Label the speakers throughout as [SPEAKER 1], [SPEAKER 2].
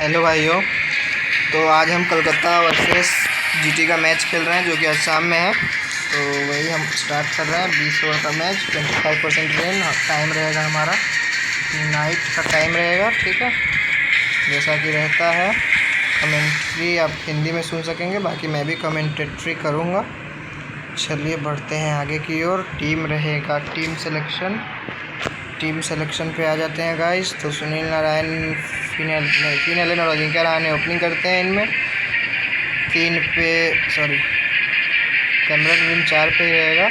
[SPEAKER 1] Hello भाइयों। तो आज हम कोलकाता वर्सेस जीटी का मैच खेल रहे हैं जो कि आज शाम में है। तो वही हम स्टार्ट कर रहे हैं। 20 ओवर का मैच, 25% रेन। टाइम रहेगा हमारा, नाइट का टाइम रहेगा। ठीक है, जैसा कि रहता है। कमेंट्री आप हिंदी में सुन सकेंगे, बाकी मैं भी कमेंटेट्री करूँगा। चलिए बढ़ते हैं आगे की ओर। टीम रहेगा टीम सिलेक्शन पे आ जाते हैं गाइस। तो सुनील नारायण, फिन एलन और अजिंक्य रहाणे ओपनिंग करते हैं इनमें। कैमरन ग्रीन 4 पे ही रहेगा।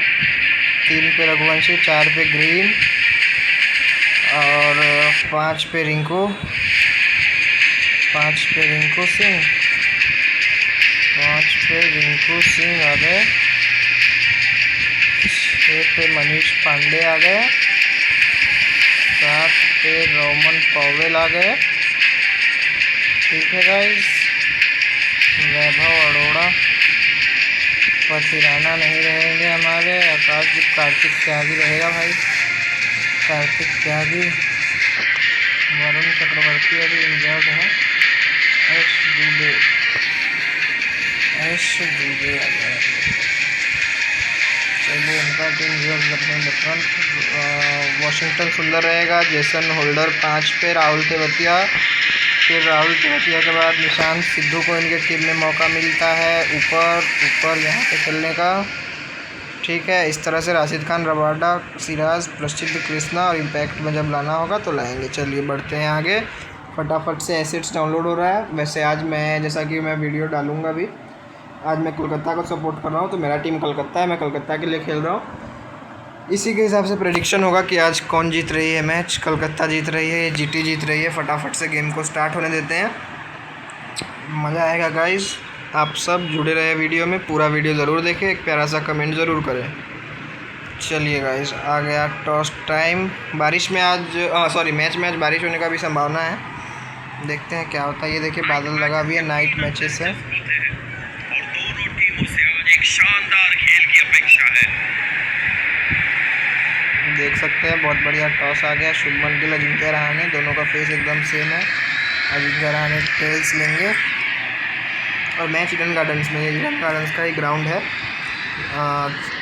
[SPEAKER 1] 3 पे रघुवंशी, 4 पे ग्रीन और 5 पे रिंकू सिंह। 5 पे रिंकू सिंह आ गए। 6 पे मनीष पांडे आ गए। 7 पे रोमन पॉवेल आ गए। ठीक है गाइस। वैभव अरोड़ा, पथिराना नहीं रहेंगे हमारे। आकाशदीप, कार्तिक त्यागी रहेगा भाई। कार्तिक त्यागी। वरुण चक्रवर्ती अभी इंजर्ड है। ऐश दुबे आ गया। चलिए इनका टीम वॉशिंगटन सुंदर रहेगा। जेसन होल्डर 5 पे। राहुल तेवतिया, फिर राहुल तेवतिया के बाद निशांत सिद्धू को इनके टीम में मौका मिलता है ऊपर यहाँ पे खेलने का। ठीक है, इस तरह से राशिद खान, रबाडा, सिराज, प्रसिद्ध कृष्णा और इम्पैक्ट में जब लाना होगा तो लाएंगे। चलिए बढ़ते हैं आगे। फटाफट से एसेट्स डाउनलोड हो रहा है। वैसे आज मैं, जैसा कि मैं वीडियो डालूंगा भी, आज मैं कोलकाता को सपोर्ट कर रहा हूँ। तो मेरा टीम कोलकाता है, मैं कोलकाता के लिए खेल रहा हूँ। इसी के हिसाब से प्रेडिक्शन होगा कि आज कौन जीत रही है मैच। कोलकाता जीत रही है, जीटी जीत रही है। फटाफट से गेम को स्टार्ट होने देते हैं, मज़ा आएगा गाइस। आप सब जुड़े रहे वीडियो में, पूरा वीडियो ज़रूर देखें, एक प्यारा सा कमेंट ज़रूर करें। चलिए गाइस, आ गया टॉस टाइम। बारिश में आज मैच में आज बारिश होने का भी संभावना है। देखते हैं क्या होता है। ये देखिए बादल लगा भी है। नाइट मैचेस है।
[SPEAKER 2] शानदार खेल की अपेक्षा है।
[SPEAKER 1] देख सकते हैं बहुत बढ़िया टॉस आ गया। शुभमन गिल, अजिंक्य रहाणे, दोनों का फेस एकदम सेम है। अजिंक्य रहाणे टेल्स लेंगे और मैच ईडन गार्डन्स में, ईडन गार्डन्स का ही ग्राउंड है।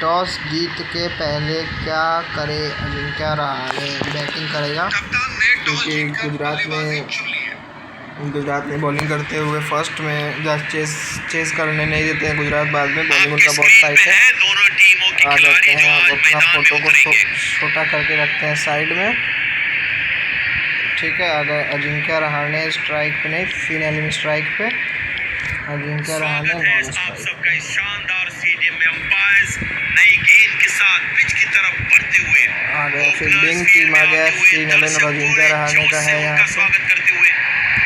[SPEAKER 1] टॉस जीत के पहले क्या करे अजिंक्य रहाणे? बैटिंग करेगा क्योंकि गुजरात में बॉलिंग करते हुए फर्स्ट में चेस करने नहीं देते हैं गुजरात। बाद में बॉलिंग उनका बहुत टाइट है। आ जाते हैं, अब अपना फोटो को छोटा करके रखते हैं साइड में। ठीक है, अगर अजिंक्य रहाणे स्ट्राइक पे नहीं, फिन एलन स्ट्राइक पे, अजिंक्य रहाणे नॉन स्ट्राइक।
[SPEAKER 2] शानदार स्टेडियम में अंपायर्स नई गेंद के साथ पिच की तरफ बढ़ते हुए
[SPEAKER 1] आ गए। फील्डिंग टीम आ गया। फिन एलन और अजिंक्य रहाणे का है यहाँ पे।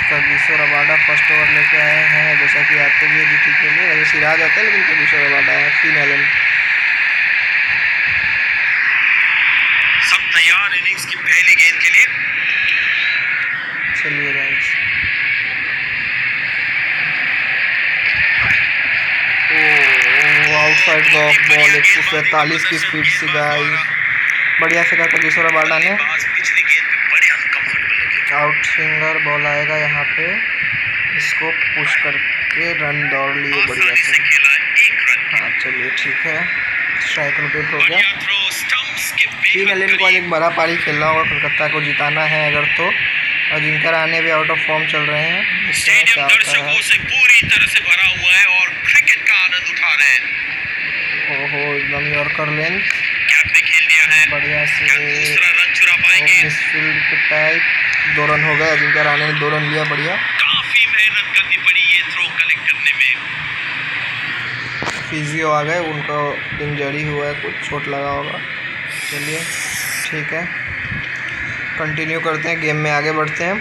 [SPEAKER 1] कगिसो रबाडा फर्स्ट ओवर लेके आए हैं, जैसा कि आते भी है जीटी के लिए। वैसे सिराज आता है, लेकिन कगिसो रबाडा है। फिन एलन
[SPEAKER 2] सब तैयार इनिंग्स की पहली गेंद के लिए।
[SPEAKER 1] चलिए guys, outside the of ball 147 की स्पीड से गाइस, बढ़िया से का कगिसो रबाडा ने।
[SPEAKER 2] पिछली गेंद पे बड़े अनकंफर्टेबल लगे।
[SPEAKER 1] आउट स्विंगर बॉल आएगा यहाँ पे, इसको पुश करके रन दौड़ लिए बढ़िया से। हाँ चलिए ठीक है, स्ट्राइक रोटेट हो गया। फिन एलन को आज एक बड़ा पारी खेलना होगा, कोलकाता को जिताना है अगर तो। अजिंक्य रहाणे भी आउट ऑफ फॉर्म चल रहे हैं।
[SPEAKER 2] स्टेडियम दर्शकों से पूरी तरह से भरा हुआ है और क्रिकेट का आनंद उठा रहे हैं।
[SPEAKER 1] ओहो, एकदम यॉर्कर लेंथ
[SPEAKER 2] कैप ने खेल दिया है
[SPEAKER 1] बढ़िया से।
[SPEAKER 2] दूसरा रन चुरा पाएंगे।
[SPEAKER 1] मिसफील्ड के टाइप 2 रन हो गए। अजिंक्य रहाणे ने 2 रन लिया, बढ़िया।
[SPEAKER 2] काफी मेहनत करनी पड़ी ये थ्रो कलेक्ट करने में।
[SPEAKER 1] फिजियो आ गए, उनको इंजरी हुआ है, कुछ चोट लगा होगा। चलिए ठीक है, कंटिन्यू करते हैं, गेम में आगे बढ़ते हैं।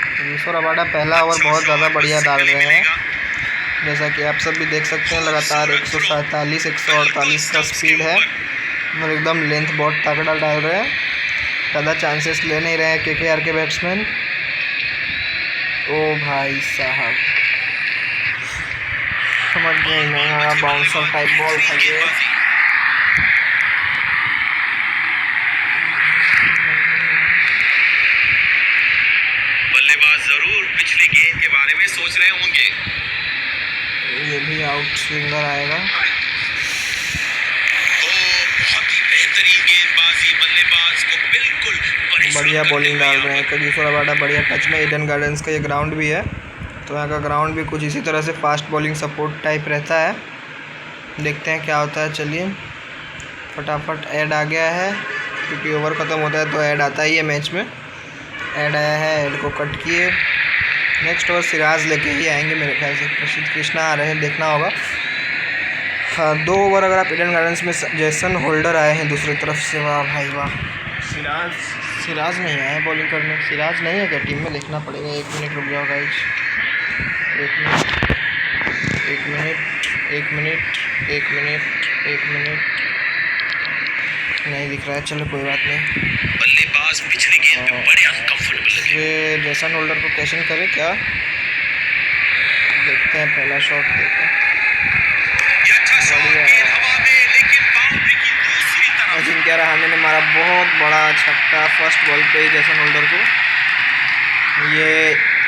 [SPEAKER 1] कगिसो रबाडा पहला ओवर बहुत ज़्यादा बढ़िया डाल रहे हैं, जैसा कि आप सब भी देख सकते हैं। लगातार 147 148 का स्पीड है और एकदम लेंथ बहुत तगड़ा डाल रहे हैं। ज़्यादा चांसेस ले नहीं रहे हैं केकेआर के बैट्समैन। ओ भाई साहब, समझ में नहीं आया, बाउंसर टाइप बॉल था ये।
[SPEAKER 2] में सोच रहे होंगे।
[SPEAKER 1] ये भी आउट स्विंगर आएगा।
[SPEAKER 2] तो बहुत ही बेहतरीन गेंदबाजी, बल्लेबाज को बिल्कुल परेशान
[SPEAKER 1] बढ़िया
[SPEAKER 2] करते
[SPEAKER 1] बॉलिंग
[SPEAKER 2] हुए
[SPEAKER 1] डाल
[SPEAKER 2] यहाँ
[SPEAKER 1] रहे हैं
[SPEAKER 2] पर।
[SPEAKER 1] कगिसो रबाडा, बढ़िया टच में। ईडन गार्डन्स का ये ग्राउंड भी है, तो यहाँ का ग्राउंड भी कुछ इसी तरह से फास्ट बॉलिंग सपोर्ट टाइप रहता है। देखते हैं क्या होता है। चलिए फटाफट ऐड आ गया है, क्योंकि ओवर ख़त्म होता है तो ऐड आता ही है मैच में। ऐड आया है, ऐड को कट किए। नेक्स्ट ओवर सिराज लेके ही आएंगे मेरे ख्याल से। प्रसिद्ध कृष्णा आ रहे हैं, देखना होगा। हाँ 2 ओवर अगर आप ईडन गार्डन्स में जैसन होल्डर आए हैं दूसरी तरफ से, वाह भाई वाह। सिराज नहीं आया बॉलिंग करने। सिराज नहीं है क्या टीम में? देखना पड़ेगा। 1 मिनट रुक जाओ गाइस, 1 मिनट नहीं दिख रहा है। चलो कोई बात नहीं।
[SPEAKER 2] बल्लेबाज पिछली गेंद में बड़े अनकंफर्टेबल लगे।
[SPEAKER 1] ये जैसन होल्डर को कैशन करे क्या, देखते हैं। पहला शॉट देखो,
[SPEAKER 2] ये अच्छा शॉट, गेंद हवा में, लेकिन बाउंड्री की दूसरी तरफ।
[SPEAKER 1] अजिंक्य रहाणे ने मारा बहुत बड़ा छक्का फर्स्ट बॉल पे ही जैसन होल्डर को। ये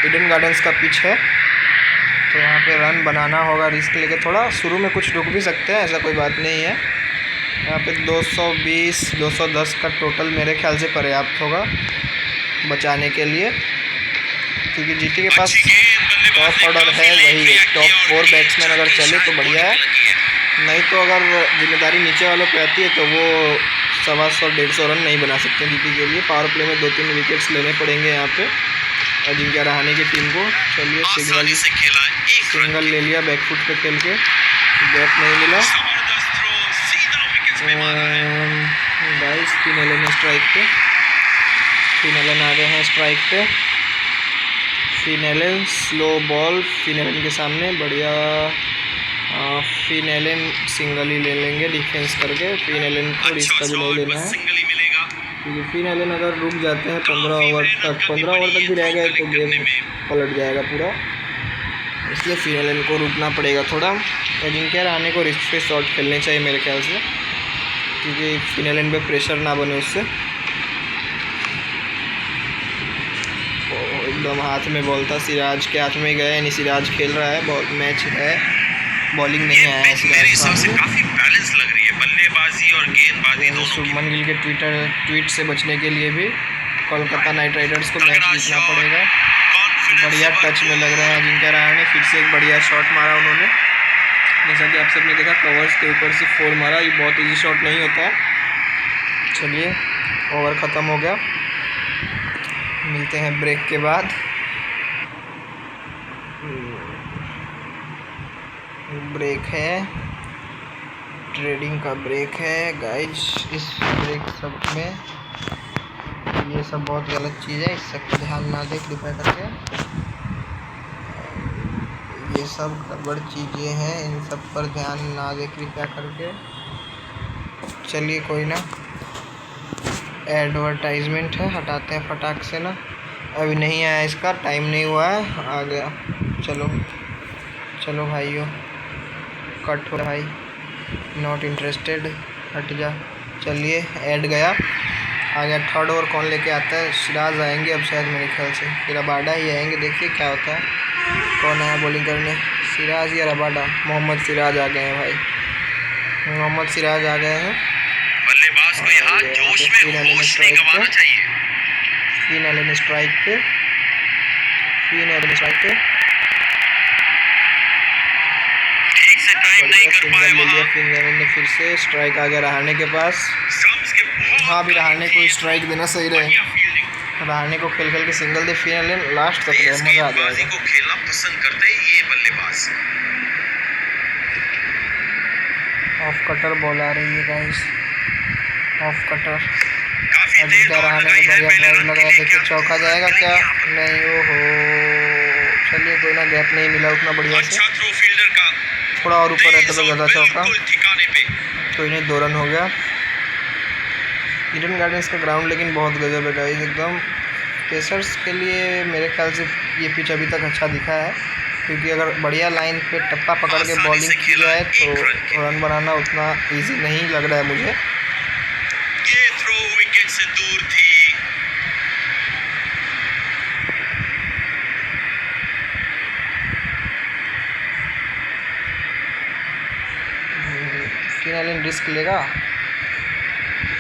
[SPEAKER 1] ईडन गार्डन्स का पिच है, तो यहाँ पे रन बनाना होगा रिस्क लेके। थोड़ा शुरू में कुछ रुक भी सकते हैं, ऐसा कोई बात नहीं है। यहाँ पे 220-210 का टोटल मेरे ख्याल से पर्याप्त होगा बचाने के लिए, क्योंकि जीटी के पास टॉप ऑर्डर है वही टॉप 4 बैट्समैन अगर चले तो बढ़िया है। नहीं तो अगर जिम्मेदारी नीचे वालों पे आती है तो वो 125-150 रन नहीं बना सकते जीटी के लिए। पावर प्ले में 2-3 विकेट्स लेने पड़ेंगे यहाँ पे अजिंक्य रहाणे की टीम को। चलिए सिंगल ले लिया बैकफुट पे खेल के, गैप नहीं मिला। गाइस फिनेलन स्ट्राइक पे, फिनेलन आ गए हैं स्ट्राइक पे। फिनेलन स्लो बॉल फिनेलन के सामने, बढ़िया। फिनेलन सिंगल ही ले लेंगे डिफेंस करके। फिनेलन को रिस्क भी नहीं लेना है, क्योंकि फिनेलन अगर रुक जाते हैं 15 ओवर तक भी रह गए तो गेम पलट जाएगा पूरा, इसलिए फिनेलन को रुकना पड़ेगा थोड़ा। अजिंक्य रहाणे को रिस्क पे शॉट खेलने चाहिए मेरे ख्याल से, क्योंकि फिनेलन पे प्रेशर ना बने उससे। एकदम हाथ में बॉल था, सिराज के हाथ में गया, यानी सिराज खेल रहा है। बॉल मैच है, बॉलिंग नहीं आया है
[SPEAKER 2] मेरे हिसाब से काफी बैलेंस लग रही है, बल्लेबाजी और गेंदबाजी दोनों की।
[SPEAKER 1] शुभमन गिल के ट्वीट से बचने के लिए भी कोलकाता नाइट राइडर्स को मैच जीतना पड़ेगा। बढ़िया टच में लग रहे हैं अजिंक्य रहाणे। फिर से एक बढ़िया शॉट मारा उन्होंने, जैसा कि आप सबने देखा कवर्स के ऊपर से 4 मारा। ये बहुत इजी शॉट नहीं होता है। चलिए ओवर ख़त्म हो गया, मिलते हैं ब्रेक के बाद। ब्रेक है, ट्रेडिंग का ब्रेक है गाइज। इस ब्रेक सब में ये सब बहुत गलत चीज़ है, इस सब पर ध्यान ना दें कृपया करके। ये सब गड़बड़ चीज़ें हैं, इन सब पर ध्यान ना दें कृपया करके। चलिए कोई ना, एडवर्टाइजमेंट है, हटाते हैं फटाक से ना। अभी नहीं आया, इसका टाइम नहीं हुआ है, आ गया। चलो भाइयों, कट हो भाई, नॉट इंटरेस्टेड, हट जा। चलिए ऐड गया, आ गया। थर्ड ओवर कौन लेके आता है? सिराज आएंगे अब शायद मेरे ख्याल से, फिर रबाडा ही आएंगे। देखिए क्या होता है, कौन आया बॉलिंग करने, सिराज या रबाडा? मोहम्मद सिराज आ गए हैं भाई, मोहम्मद सिराज आ गए हैं।
[SPEAKER 2] बल्लेबाज को यहाँ जोश में होश नहीं गंवाना चाहिए।
[SPEAKER 1] फिनेलन स्ट्राइक पे,
[SPEAKER 2] ठीक से टाइम नहीं कर पाए वहाँ।
[SPEAKER 1] फिनेलन ने फिर से स्ट्राइक आ गया रहाणे के पास।
[SPEAKER 2] स्टंप्स के बहुत
[SPEAKER 1] हाँ भी रहाणे को स्ट्राइक देना सही रहे,
[SPEAKER 2] बढ़िया फील्डिंग।
[SPEAKER 1] रहाणे को खेल के सिंगल दे। फिनेलन लास्ट तक
[SPEAKER 2] तेज
[SPEAKER 1] मज़ा आ
[SPEAKER 2] गेंदबाजी
[SPEAKER 1] जाएगा।
[SPEAKER 2] को खेलना पसंद करते हैं ये बल्लेबाज।
[SPEAKER 1] ऑफ कटर बॉल आ रही है गाइस, ऑफ कटर।
[SPEAKER 2] काफी देर
[SPEAKER 1] अजिंक्य
[SPEAKER 2] दौड़
[SPEAKER 1] रहाणे
[SPEAKER 2] लगाई
[SPEAKER 1] ने
[SPEAKER 2] है,
[SPEAKER 1] बढ़िया
[SPEAKER 2] पहले
[SPEAKER 1] ड्राइव
[SPEAKER 2] रन के
[SPEAKER 1] लगाया,
[SPEAKER 2] लिए
[SPEAKER 1] देखिए
[SPEAKER 2] क्या
[SPEAKER 1] चौका जाएगा क्या?
[SPEAKER 2] यहाँ पर।
[SPEAKER 1] नहीं, ओहो। चलिए कोई ना, गैप नहीं मिला उतना बढ़िया से,
[SPEAKER 2] अच्छा थ्रो फील्डर का,
[SPEAKER 1] थोड़ा और ऊपर रहता तो ज़्यादा चौका।
[SPEAKER 2] बिल्कुल ठिकाने पे।
[SPEAKER 1] कोई नहीं, 2 रन हो गया। ईडन गार्डन्स का ग्राउंड लेकिन बहुत गजब है गाइस एकदम। पेसर्स के लिए मेरे ख्याल से ये पिच अभी तक अच्छा दिखा है, क्योंकि अगर बढ़िया लाइन पे टप्पा पकड़ के बॉलिंग की जाए तो रन बनाना उतना इजी नहीं लग रहा है मुझे।
[SPEAKER 2] ये थ्रो विकेट से दूर थी।
[SPEAKER 1] रिस्क लेगा,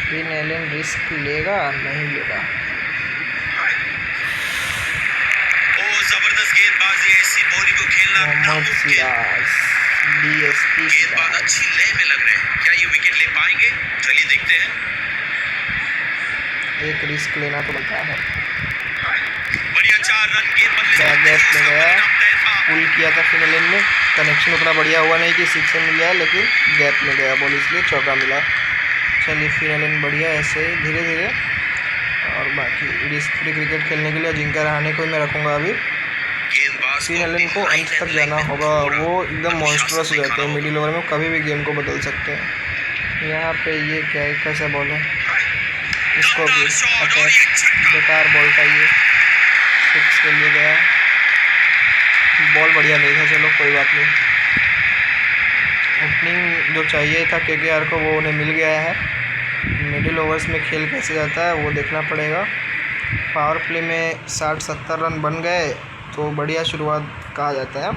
[SPEAKER 1] फिन एलन रिस्क लेगा, नहीं लेगा।
[SPEAKER 2] जबरदस्त गेंदबाजी, ऐसी बॉलिंग को खेलना
[SPEAKER 1] मोहम्मद
[SPEAKER 2] नामुमकिन।
[SPEAKER 1] सिराज DSP
[SPEAKER 2] गेंदबाज अच्छी लय में लग रहे हैं, क्या ये विकेट ले पाएंगे? चलिए देखते हैं।
[SPEAKER 1] एक रिस्क लेना तो बनता है।
[SPEAKER 2] बढ़िया 4 रन गेंद बदले से
[SPEAKER 1] गैप में गया,
[SPEAKER 2] परिणाम तय था।
[SPEAKER 1] पुल किया था फिन एलन ने, कनेक्शन उतना बढ़िया हुआ नहीं कि 6 मिल जाए, लेकिन गैप में गया बॉल, इसलिए चौका मिला। चलिए फिन एलन बढ़िया ऐसे धीरे धीरे। और बाकी रिस्क फ्री क्रिकेट खेलने के लिए अजिंक्य रहाणे को मैं रखूँगा अभी।
[SPEAKER 2] गेंदबाज
[SPEAKER 1] फिन एलन को अंत तक जाना होगा, वो एकदम मॉन्स्टरस हो जाते हैं मिडिल ओवर में, कभी भी गेम को बदल सकते हैं। यहाँ पे ये क्या है, कैसा बॉल है, इसको भी अटैक, बेकार बॉल था ये, 6 के लिए गया, बॉल बढ़िया नहीं था, चलो कोई बात नहीं। ओपनिंग जो चाहिए था KKR को वो उन्हें मिल गया है। मिडिल ओवर्स में खेल कैसे जाता है वो देखना पड़ेगा। पावर प्ले में 60-70 रन बन गए तो बढ़िया शुरुआत कहा जाता है।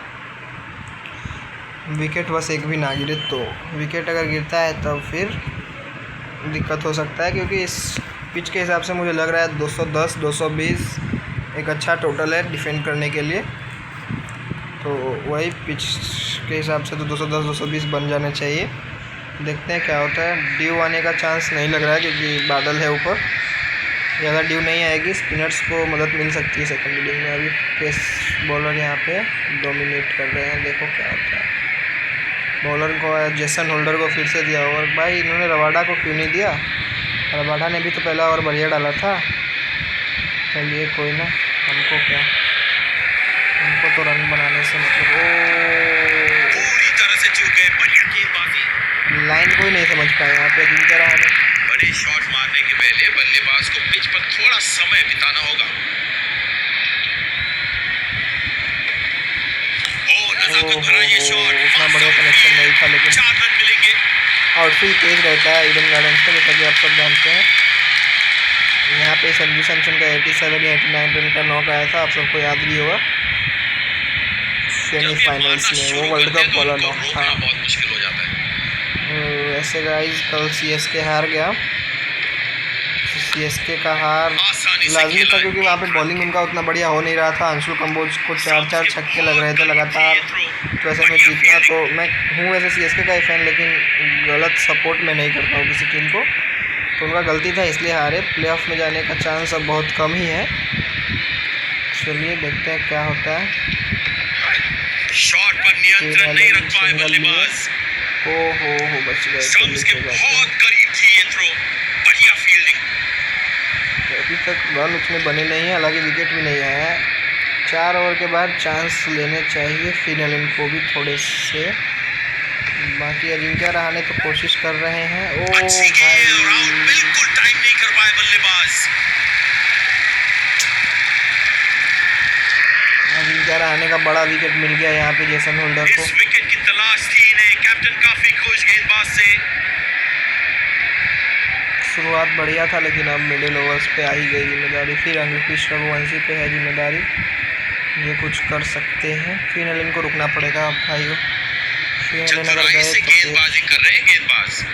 [SPEAKER 1] विकेट बस एक भी ना गिरे तो, विकेट अगर गिरता है तब फिर दिक्कत हो सकता है, क्योंकि इस पिच के हिसाब से मुझे लग रहा है 210-220 एक अच्छा टोटल है डिफेंड करने के लिए। तो वही पिच के हिसाब से तो 210-220 बन जाने चाहिए। देखते हैं क्या होता है। ड्यू आने का चांस नहीं लग रहा है क्योंकि बादल है ऊपर, ज़्यादा ड्यू नहीं आएगी, स्पिनर्स को मदद मिल सकती है सेकंड इनिंग में। अभी पेस बॉलर यहाँ पे डोमिनेट कर रहे हैं, देखो क्या होता है। बॉलर को जेसन होल्डर को फिर से दिया ओवर, भाई इन्होंने रबाडा को क्यों नहीं दिया? रबाडा ने भी तो पहला ओवर बढ़िया डाला था। चलिए कोई ना, हमको क्या, हमको तो रन बनाने से मतलब।
[SPEAKER 2] पूरी तरह से चूक गए, बढ़िया गेंदबाजी।
[SPEAKER 1] लाइन कोई नहीं समझ पाया यहाँ पे जिनका रहा।
[SPEAKER 2] बड़े शॉट मारने के पहले बल्लेबाज को पिच पर थोड़ा समय बिताना होगा। नजाकत भरा ये शॉट,
[SPEAKER 1] उतना बढ़िया कनेक्शन नहीं था, लेकिन
[SPEAKER 2] 4 रन मिलेंगे।
[SPEAKER 1] आउटफील्ड तेज रहता है ईडन गार्डन्स का, जैसा कि आप सब जानते हैं। यहाँ पे संजू सैमसन का 87 या 89 रन का नॉक आया था, आप सबको याद भी होगा सेमीफाइनल्स में, वो वर्ल्ड कप वाला नॉक था।
[SPEAKER 2] बहुत मुश्किल हो जाता है।
[SPEAKER 1] वैसे गाइस कल CSK हार गया। CSK का हार लाजमी था क्योंकि वहाँ पे बॉलिंग उनका उतना बढ़िया हो नहीं रहा था। अंशुल कंबोज को 4-4 छक्के लग रहे थे लगातार, तो ऐसे में जीतना, तो मैं हूँ वैसे CSK का ही फैन, लेकिन गलत सपोर्ट मैं नहीं करता हूँ किसी टीम को, तो उनका गलती था इसलिए हारे। प्लेऑफ में जाने का चांस अब बहुत कम ही है। चलिए देखते हैं क्या होता है।
[SPEAKER 2] शॉट पर नियंत्रण नहीं रख पाए बल्लेबाज।
[SPEAKER 1] हो बच गए।
[SPEAKER 2] स्टंप्स के बहुत करीब थी ये थ्रो, बढ़िया फील्डिंग।
[SPEAKER 1] अभी तक रन उतने बने नहीं हैं, हालांकि विकेट भी नहीं आया है। 4 ओवर के बाद चांस लेने चाहिए फिन एलन को भी थोड़े से। बाकी अजिंक्य रहाणे तो कोशिश कर रहे हैं। ओ
[SPEAKER 2] अच्छी गेंद, राउंड बिल्कुल टाइम नहीं कर पाए बल्लेबाज।
[SPEAKER 1] अजिंक्य रहाणे का बड़ा विकेट मिल गया यहाँ पे जेसन होल्डर को।
[SPEAKER 2] इस विकेट की तलाश थी इन्हें, कैप्टन काफी खुश गेंदबाज से।
[SPEAKER 1] शुरुआत बढ़िया था, लेकिन अब मिडिल ओवर्स पे आ ही गई जिम्मेदारी। फिर अंकुश रघुवंशी पे है जिम्मेदारी, ये कुछ कर सकते हैं। फिन एलन को रुकना पड़ेगा अब भाई। फिन एलन अगर
[SPEAKER 2] चतुराई
[SPEAKER 1] गए
[SPEAKER 2] से
[SPEAKER 1] तो फिर
[SPEAKER 2] गेंदबाजी कर रहे हैं गेंदबाज।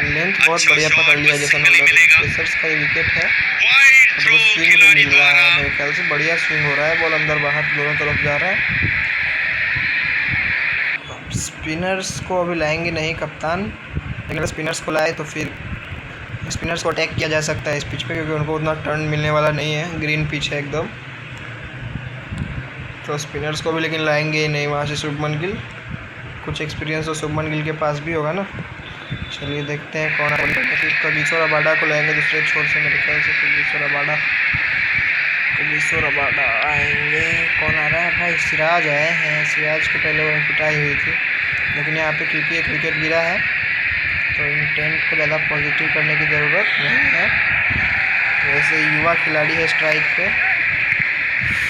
[SPEAKER 1] लेंथ बहुत बढ़िया पकड़ लिया जेसन होल्डर। पेसर्स का ये विकेट है,
[SPEAKER 2] वाइड थ्रो
[SPEAKER 1] स्विंग भी
[SPEAKER 2] खिलाड़ी
[SPEAKER 1] मिल रहा
[SPEAKER 2] द्वारा।
[SPEAKER 1] है, मेरे ख्याल से बढ़िया स्विंग हो रहा है, बॉल अंदर बाहर दोनों तरफ जा रहा है। स्पिनर्स को अभी लाएंगे नहीं कप्तान, लेकिन अगर स्पिनर्स को लाए तो फिर स्पिनर्स को अटैक किया जा सकता है इस पिच पे, क्योंकि उनको उतना टर्न मिलने वाला नहीं है, ग्रीन पिच है एकदम। तो स्पिनर्स को भी लेकिन लाएंगे ही नहीं वहाँ से। शुभमन गिल, कुछ एक्सपीरियंस तो शुभमन गिल के पास भी होगा ना। चलिए देखते हैं कौन आता है। फिर कगिसो रबाडा को लाएंगे दूसरे छोर से, मेरे ख्याल से कगिसो रबाडा आएंगे। कौन आ रहा है भाई? सिराज आए हैं। सिराज के पहले वो पिटाई हुई थी, लेकिन यहाँ पे क्योंकि एक विकेट गिरा है तो इंटेंट को ज़्यादा पॉजिटिव करने की ज़रूरत नहीं है। वैसे युवा खिलाड़ी है स्ट्राइक पे।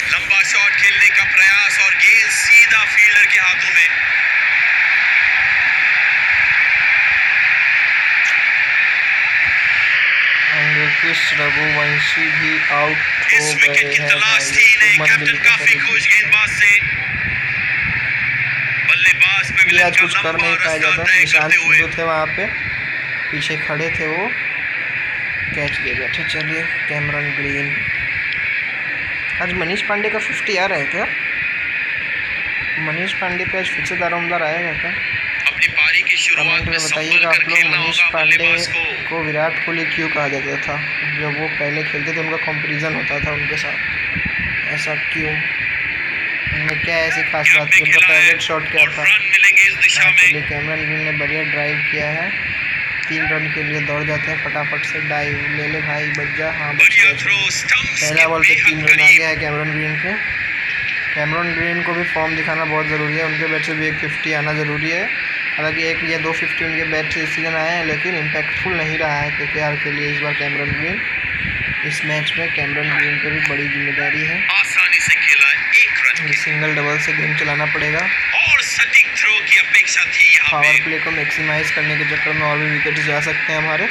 [SPEAKER 2] लंबा शॉट खेलने का प्रयास और गेंद सीधा फील्डर के हाथों में।
[SPEAKER 1] अंकुश रघुवंशी भी आउट
[SPEAKER 2] इस विकेट की तलाश थी इन्हें। कैप्टन काफी खुश गेंदबाज से। बल्लेबाज पे
[SPEAKER 1] ये आज
[SPEAKER 2] विलन
[SPEAKER 1] कुछ
[SPEAKER 2] का
[SPEAKER 1] कर नहीं
[SPEAKER 2] लंबा
[SPEAKER 1] पाया
[SPEAKER 2] रास्ता
[SPEAKER 1] जाता।
[SPEAKER 2] तय
[SPEAKER 1] निशान
[SPEAKER 2] करते हुए
[SPEAKER 1] सिद्धू थे वहाँ पे, पीछे खड़े थे वो, कैच ले बैठे। चलिए कैमरन ग्रीन। आज मनीष पांडे का 50 आ रहा है क्या? मनीष पांडे पे आज फिर से दारोमदार आएगा क्या?
[SPEAKER 2] अपनी पारी की शुरुआत
[SPEAKER 1] कमेंट
[SPEAKER 2] में
[SPEAKER 1] में
[SPEAKER 2] संभल
[SPEAKER 1] बताइएगा
[SPEAKER 2] कर
[SPEAKER 1] आप लोग,
[SPEAKER 2] खेलना
[SPEAKER 1] मनीष
[SPEAKER 2] होगा
[SPEAKER 1] पांडे
[SPEAKER 2] बल्लेबाज
[SPEAKER 1] को विराट कोहली क्यों कहा जाता था? जब वो पहले खेलते थे उनका कंपैरिजन होता था उनके साथ, ऐसा क्यों? उनमें क्या ऐसी खास बात थी? उनका फेवरेट शॉट क्या था?
[SPEAKER 2] रन मिलेंगे इस दिशा में।
[SPEAKER 1] चलिए कैमरन ग्रीन ने बढ़िया ड्राइव किया है, 3 रन के लिए दौड़ जाते हैं फटाफट से। डाइव ले ले भाई, बच जा। हाँ बच
[SPEAKER 2] बढ़िया
[SPEAKER 1] गया।
[SPEAKER 2] थ्रो, स्टंप्स
[SPEAKER 1] पहला
[SPEAKER 2] के
[SPEAKER 1] बॉल पे 3
[SPEAKER 2] बेहद
[SPEAKER 1] रन आ
[SPEAKER 2] करीब।
[SPEAKER 1] गया है कैमरन ग्रीन के। कैमरन ग्रीन को भी फॉर्म दिखाना बहुत ज़रूरी है, उनके बैट से भी एक 50 आना ज़रूरी है। हालांकि 1 या 2 50 उनके बैट से इस सीजन आए हैं, लेकिन इम्पैक्टफुल नहीं रहा है केकेआर के लिए इस बार कैमरन ग्रीन। इस मैच में कैमरन ग्रीन पे भी बड़ी जिम्मेदारी है।
[SPEAKER 2] आसानी से खेला 1 रन की
[SPEAKER 1] सिंगल डबल से गेम चलाना पड़ेगा।
[SPEAKER 2] और सटीक थ्रो की अपेक्षा थी यहाँ
[SPEAKER 1] पावर
[SPEAKER 2] पे।
[SPEAKER 1] प्ले को मैक्सिमाइज करने के चक्कर में और भी विकेट जा सकते हैं हमारे।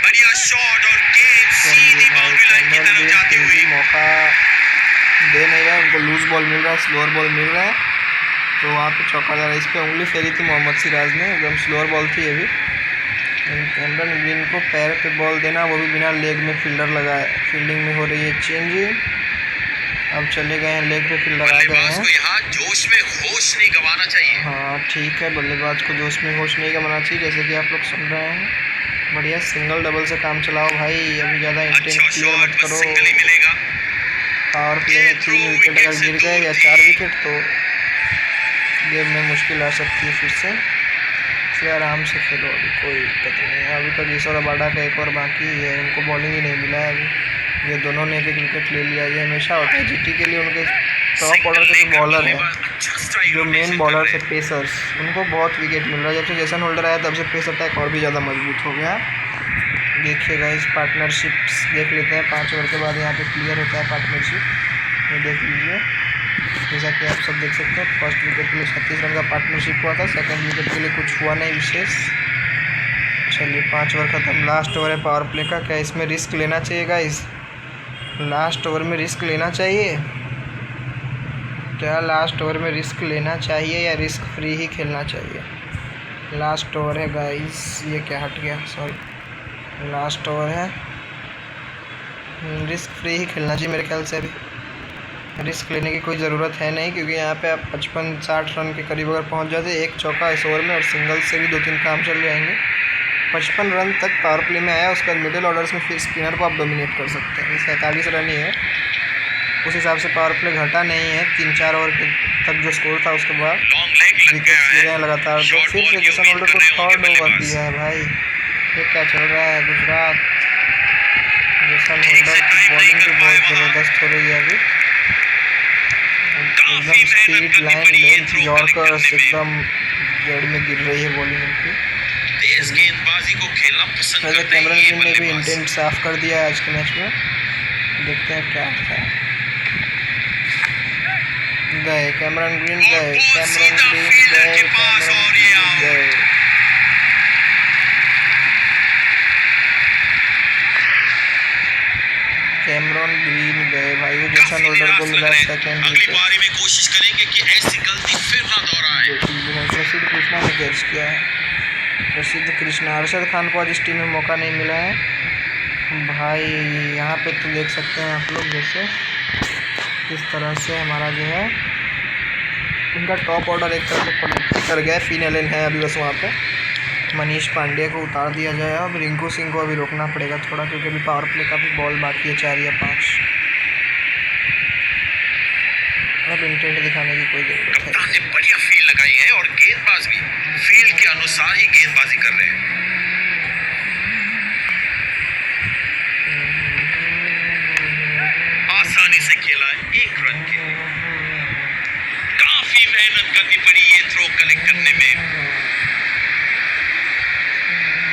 [SPEAKER 2] बढ़िया शॉट और गेंद सीधी बाउंड्री लाइन की तरफ जाती हुई।
[SPEAKER 1] मौका दे नहीं रहा है उनको, लूज बॉल मिल रहा है, स्लोअर बॉल मिल रहा है, तो वहाँ पे चौका जा रहा है। इस पर उंगली फेरी थी मोहम्मद सिराज ने, एकदम स्लोअर बॉल थी ये भी। कैमरन ग्रीन को पैर पे बॉल देना, वो भी बिना लेग में फील्डर लगाए। फील्डिंग में हो रही है चेंज। अब चले गए हैं लेग पे, फील्डर आ गए
[SPEAKER 2] बल्लेबाज
[SPEAKER 1] हैं।
[SPEAKER 2] को यहाँ जोश में होश नहीं गंवाना चाहिए।
[SPEAKER 1] हाँ ठीक है, बल्लेबाज को जोश में होश नहीं गंवाना चाहिए, जैसे कि आप लोग सुन रहे हैं। बढ़िया सिंगल डबल से काम चलाओ भाई, अभी ज़्यादा इंटेंस
[SPEAKER 2] अच्छा
[SPEAKER 1] क्लियर मत
[SPEAKER 2] शॉट, बस
[SPEAKER 1] करो।
[SPEAKER 2] सिंगल ही मिलेगा।
[SPEAKER 1] पावर प्ले में 3 विकेट अगर गिर गए या 4 विकेट तो गेम में मुश्किल आ सकती है फिर से। इसलिए आराम से खेलो, अभी कोई दिक्कत नहीं है। अभी तक ईश्वर अबाडा का एक और बाकी है, उनको बॉलिंग ही नहीं मिला है अभी। ये दोनों ने 1-1 विकेट ले लिया। ये हमेशा होता है जीटी के लिए, उनके टॉप ऑर्डर के जो बॉलर हैं, जो मेन बॉलर थे पेसर्स, उनको बहुत विकेट मिल रहा है। जब से जेसन होल्डर आया तब से पेस अटैक और भी ज़्यादा मजबूत हो गया। देखिएगा इस पार्टनरशिप्स देख लेते हैं, 5 ओवर के बाद यहाँ पे क्लियर होता है पार्टनरशिप। ये देख लीजिए, जैसा कि आप सब देख सकते हैं। फर्स्ट विकेट के लिए 36 रन का पार्टनरशिप हुआ था, सेकंड विकेट के लिए कुछ हुआ नहीं विशेष। चलिए 5 ओवर खत्म, लास्ट ओवर है पावर प्ले का। क्या इसमें रिस्क लेना चाहिए गाइस? लास्ट ओवर में रिस्क लेना चाहिए क्या? लास्ट ओवर में रिस्क लेना चाहिए या रिस्क फ्री ही खेलना चाहिए? लास्ट ओवर है गाइस, ये क्या हट गया, सॉरी। लास्ट ओवर है, रिस्क फ्री ही खेलना चाहिए मेरे ख्याल से। अभी रिस्क लेने की कोई ज़रूरत है नहीं, क्योंकि यहाँ पे आप 55-60 रन के करीब अगर पहुँच जाते, 1 चौका इस ओवर में और सिंगल से भी 2-3 काम चल जाएंगे। 55 रन तक पावर प्ले में आया, उसके बाद मिडिल ऑर्डर्स में फिर स्पिनर को आप डोमिनेट कर सकते हैं। 47 रन ही है, उस हिसाब से पावर प्ले घटा नहीं है। 3-4 ओवर के तक जो स्कोर था उसके बाद
[SPEAKER 2] लॉन्ग लेग लग
[SPEAKER 1] विकेट
[SPEAKER 2] गया
[SPEAKER 1] गिरे हैं
[SPEAKER 2] है।
[SPEAKER 1] लगातार। तो
[SPEAKER 2] शॉर्ट
[SPEAKER 1] फिर
[SPEAKER 2] बॉल
[SPEAKER 1] से
[SPEAKER 2] की
[SPEAKER 1] जेसन
[SPEAKER 2] उम्मीद
[SPEAKER 1] होल्डर
[SPEAKER 2] कर
[SPEAKER 1] को
[SPEAKER 2] रहे होंगे
[SPEAKER 1] 3rd ओवर
[SPEAKER 2] बल्लेबाज।
[SPEAKER 1] दिया है भाई। ये क्या चल रहा है गुजरात? जेसन
[SPEAKER 2] ठीक से
[SPEAKER 1] होल्डर की
[SPEAKER 2] टाइम नहीं
[SPEAKER 1] बॉलिंग
[SPEAKER 2] कर
[SPEAKER 1] भी
[SPEAKER 2] पाए
[SPEAKER 1] बहुत
[SPEAKER 2] वहाँ।
[SPEAKER 1] ज़बरदस्त हो रही है अभी,
[SPEAKER 2] काफी
[SPEAKER 1] एकदम
[SPEAKER 2] मेहनत
[SPEAKER 1] स्पीड
[SPEAKER 2] करनी
[SPEAKER 1] लाइन
[SPEAKER 2] पड़ी है
[SPEAKER 1] लेंथ
[SPEAKER 2] थ्रो
[SPEAKER 1] यॉर्कर्स
[SPEAKER 2] कलेक्ट करने में।
[SPEAKER 1] एकदम जड़ में गिर रही है बॉलिंग उनकी।
[SPEAKER 2] तेज गेंदबाजी को खेलना पसंद
[SPEAKER 1] वैसे
[SPEAKER 2] करते हैं
[SPEAKER 1] कैमरन
[SPEAKER 2] ये
[SPEAKER 1] ग्रीन ने भी
[SPEAKER 2] बल्लेबाज।
[SPEAKER 1] इंटेंट साफ कर दिया है आज के मैच में, देखते हैं क्या होता है। गए कैमरन ग्रीन,
[SPEAKER 2] और
[SPEAKER 1] गए
[SPEAKER 2] बॉल
[SPEAKER 1] कैमरन
[SPEAKER 2] सीधा
[SPEAKER 1] ग्रीन,
[SPEAKER 2] फील्डर
[SPEAKER 1] गए
[SPEAKER 2] के पास
[SPEAKER 1] कैमरन
[SPEAKER 2] और ये
[SPEAKER 1] ग्रीन,
[SPEAKER 2] आउट।
[SPEAKER 1] गए। कैमरन ग्रीन गए भाई, वो जेसन
[SPEAKER 2] काफी
[SPEAKER 1] होल्डर
[SPEAKER 2] निराश
[SPEAKER 1] को
[SPEAKER 2] लग
[SPEAKER 1] मिला
[SPEAKER 2] रहे हैं।
[SPEAKER 1] सेकंड
[SPEAKER 2] अगली
[SPEAKER 1] विकेट।
[SPEAKER 2] पारी में कोशिश करेंगे कि ऐसी गलती फिर ना दोहराए।
[SPEAKER 1] प्रसिद्ध कृष्णा ने कैच किया है। प्रसिद्ध कृष्णा, अरशद खान को आज इस टीम में मौका नहीं मिला है भाई। यहाँ पे तो देख सकते हैं आप लोग जैसे किस तरह से हमारा जो है इनका टॉप ऑर्डर एक तरह से पलट कर गया। फिन एलन है अभी बस वहाँ पे। मनीष पांडे को उतार दिया जाए, अब रिंकू सिंह को अभी रोकना पड़ेगा थोड़ा, क्योंकि अभी पावर प्ले का भी बॉल बाकी है 4 या 5। अब इंटेंट दिखाने की कोई ज़रूरत है।
[SPEAKER 2] कप्तान ने बढ़िया फील्ड लगाई है और गेंदबाज भी फील्ड के अनुसार ही गेंदबाजी कर रहे हैं। आसानी से खेला 1 रन के लिए। काफी मेहनत करनी पड़ी ये थ्रो कलेक्ट करने में।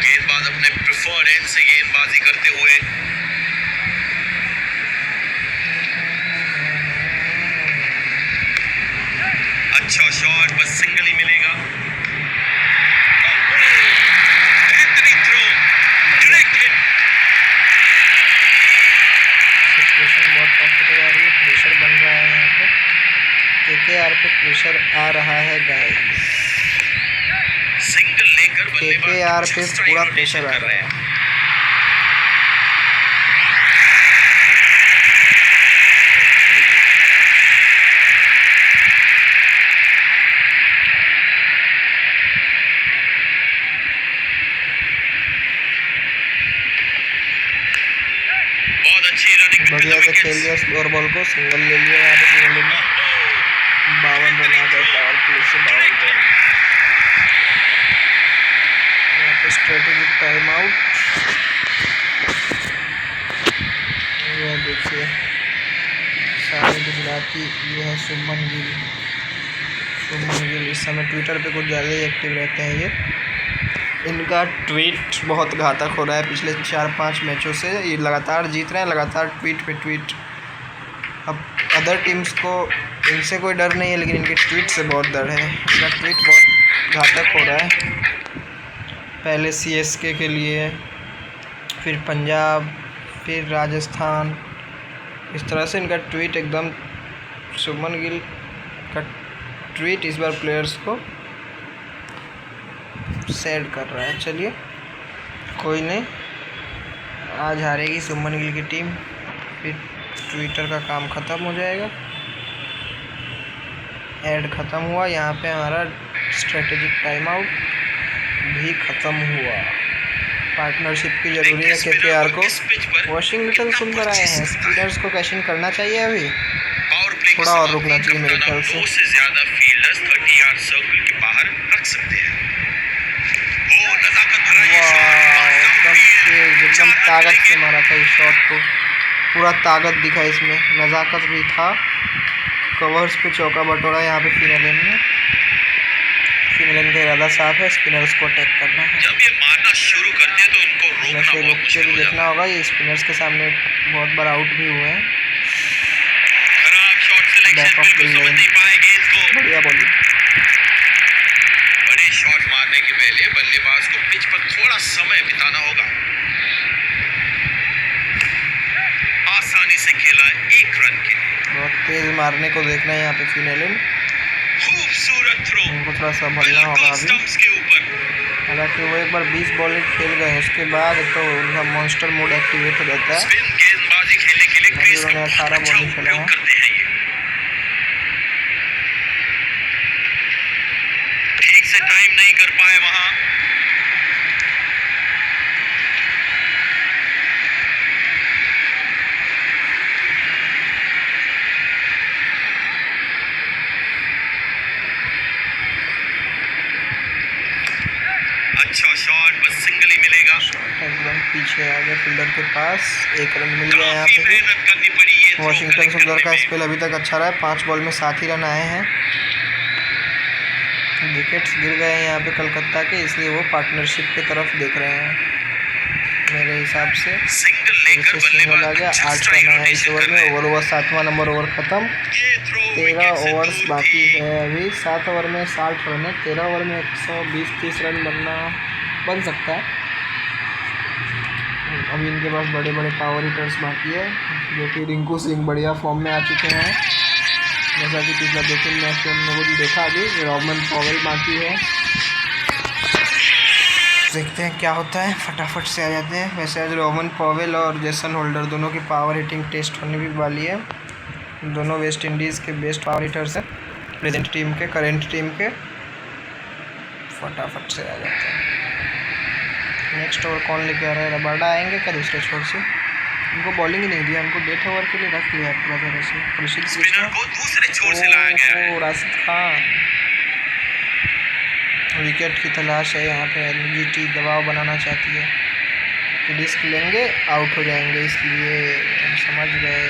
[SPEAKER 2] गेंदबाज अपने प्रेफर्ड एंड से गेंदबाजी करते हुए अच्छा शॉट, बस सिंगल
[SPEAKER 1] प्रॉफिट आ रही है, प्रेशर बन रहा है यहाँ पे, केकेआर पे प्रेशर आ रहा है गाइस,
[SPEAKER 2] सिंगल लेकर
[SPEAKER 1] केकेआर पे पूरा प्रेशर आ रहा है।
[SPEAKER 2] बहुत अच्छी रनिंग,
[SPEAKER 1] बढ़िया से खेल लिया स्लोअर बॉल को, सिंगल ले लिया यहाँ पे फिनोलेन ने। 52 रन आ गए पावर प्ले से, 52 रन। यहाँ पे स्ट्रेटेजिक टाइम आउट, ये देखिए सारे गुजराती, ये है शुभमन गिल। शुभमन गिल इस समय ट्विटर पे कुछ ज़्यादा ही एक्टिव रहते हैं ये, इनका ट्वीट बहुत घातक हो रहा है पिछले 4-5 मैचों से, ये लगातार जीत रहे हैं, लगातार ट्वीट पे ट्वीट। अब अदर टीम्स को इनसे कोई डर नहीं है, लेकिन इनके ट्वीट से बहुत डर है, इनका ट्वीट बहुत घातक हो रहा है। पहले सीएसके के लिए, फिर पंजाब, फिर राजस्थान, इस तरह से इनका ट्वीट एकदम, शुभमन गिल का ट्वीट इस बार प्लेयर्स को सैड कर रहा है। चलिए कोई नहीं, आज हारेगी शुभमन गिल की टीम, फिर ट्विटर का काम ख़त्म हो जाएगा। ऐड ख़त्म हुआ, यहाँ पे हमारा स्ट्रेटेजिक टाइम आउट भी ख़त्म हुआ। पार्टनरशिप की ज़रूरी है केकेआर को। वॉशिंगटन सुंदर आए हैं, स्पिनर्स को कैश इन करना चाहिए, अभी थोड़ा और रुकना चाहिए मेरे ख्याल से।
[SPEAKER 2] 2 से ज़्यादा फील्डर्स 30 यार्ड सर्कल के बाहर रख सकते हैं।
[SPEAKER 1] एकदम ताकत से मारा था इस शॉट को, पूरा ताकत दिखा इसमें, नज़ाकत भी था। कवर्स पे चौका बटोरा यहाँ पे फिनोलेन ने। फिनोलेन का इरादा साफ है, स्पिनर्स को अटैक करना है।
[SPEAKER 2] जब ये मारना शुरू करते हैं तो इनको रोकना
[SPEAKER 1] वैसे
[SPEAKER 2] बहुत
[SPEAKER 1] रुक के
[SPEAKER 2] मुश्किल
[SPEAKER 1] भी
[SPEAKER 2] हो जाता
[SPEAKER 1] देखना होगा, ये स्पिनर्स के सामने बहुत बार आउट भी हुए हैं।
[SPEAKER 2] है। खराब शॉट सिलेक्शन,
[SPEAKER 1] बैक ऑफ
[SPEAKER 2] बिल्कुल समझ नहीं पाए गेंद को।
[SPEAKER 1] बढ़िया बॉलिंग।
[SPEAKER 2] बड़े शॉट मारने के पहले बल्लेबाज को पिच पर थोड़ा समय बिताना होगा। आसानी से खेला 1 रन के लिए।
[SPEAKER 1] बहुत तेज मारने को देखना है यहाँ पे फिनोलेन,
[SPEAKER 2] खूबसूरत थ्रो,
[SPEAKER 1] उनको थोड़ा संभलना होगा अभी।
[SPEAKER 2] स्टंप्स के ऊपर।
[SPEAKER 1] हालांकि वो एक बार 20 बॉलिंग खेल गए, उसके बाद तो उनका मॉन्स्टर मोड एक्टिवेट हो जाता है।
[SPEAKER 2] स्पिन गेंदबाजी खेलने के लिए क्रीज का
[SPEAKER 1] उन्होंने 18
[SPEAKER 2] अच्छा
[SPEAKER 1] बॉलिंग खेला है।
[SPEAKER 2] उपयोग करते हैं ये। ठीक से टाइम नहीं कर पाए वहां। अच्छा शॉट, बस सिंगल ही मिलेगा।
[SPEAKER 1] एकदम पीछे आ गया फील्डर के पास, 1 रन मिल गया यहाँ
[SPEAKER 2] काफी
[SPEAKER 1] पे भी।
[SPEAKER 2] मेहनत करनी पड़ी ये थ्रो
[SPEAKER 1] वॉशिंगटन
[SPEAKER 2] कलेक्ट
[SPEAKER 1] सुंदर का
[SPEAKER 2] करने में।
[SPEAKER 1] स्पेल अभी तक अच्छा रहा है, 5 बॉल में 7 ही रन आए हैं। विकेट्स गिर गए हैं यहाँ पे कलकत्ता के, इसलिए वो पार्टनरशिप की तरफ देख रहे हैं मेरे हिसाब से।
[SPEAKER 2] सिंगल लेकर
[SPEAKER 1] सिंगल आ गया,
[SPEAKER 2] बल्लेबाज
[SPEAKER 1] 8 रन आया इस ओवर में। ओवर हुआ 7वां नंबर ओवर ख़त्म।
[SPEAKER 2] ये थ्रो
[SPEAKER 1] 13
[SPEAKER 2] विकेट से
[SPEAKER 1] ओवर्स
[SPEAKER 2] दूर
[SPEAKER 1] बाकी
[SPEAKER 2] थी।
[SPEAKER 1] है अभी, 7 ओवर में 60 रन है, 13 ओवर में 120-30 रन बन सकता है। अभी इनके पास बड़े बड़े पावर हिटर्स बाकी है, जो कि रिंकू सिंह बढ़िया फॉर्म में आ चुके हैं, जैसा कि पिछला 2-3 मैच में हम लोगों ने देखा। अभी रॉबर्ट पॉवेल बाकी है, देखते हैं क्या होता है, फटाफट से आ जाते हैं। वैसे आज रोमन पॉवेल और जेसन होल्डर दोनों की पावर हिटिंग टेस्ट होने भी वाली है। दोनों वेस्ट इंडीज़ के बेस्ट पावर हिटर्स हैं, प्रेजेंट टीम के, करेंट टीम के। फटाफट से आ जाते हैं। नेक्स्ट ओवर कौन लेके आ रहा है? रबाडा आएंगे क्या दूसरे छोर से? उनको बॉलिंग ही नहीं दिया, उनको डेथ ओवर के लिए रख लिया पूरा तरह से। प्रसिद्ध
[SPEAKER 2] स्पिनर को दूसरे छोर से लाया गया है।
[SPEAKER 1] राशिद खान विकेट की तलाश है यहाँ पे। एनजीटी दबाव बनाना चाहती है कि रिस्क लेंगे आउट हो जाएंगे, इसलिए हम समझ गए।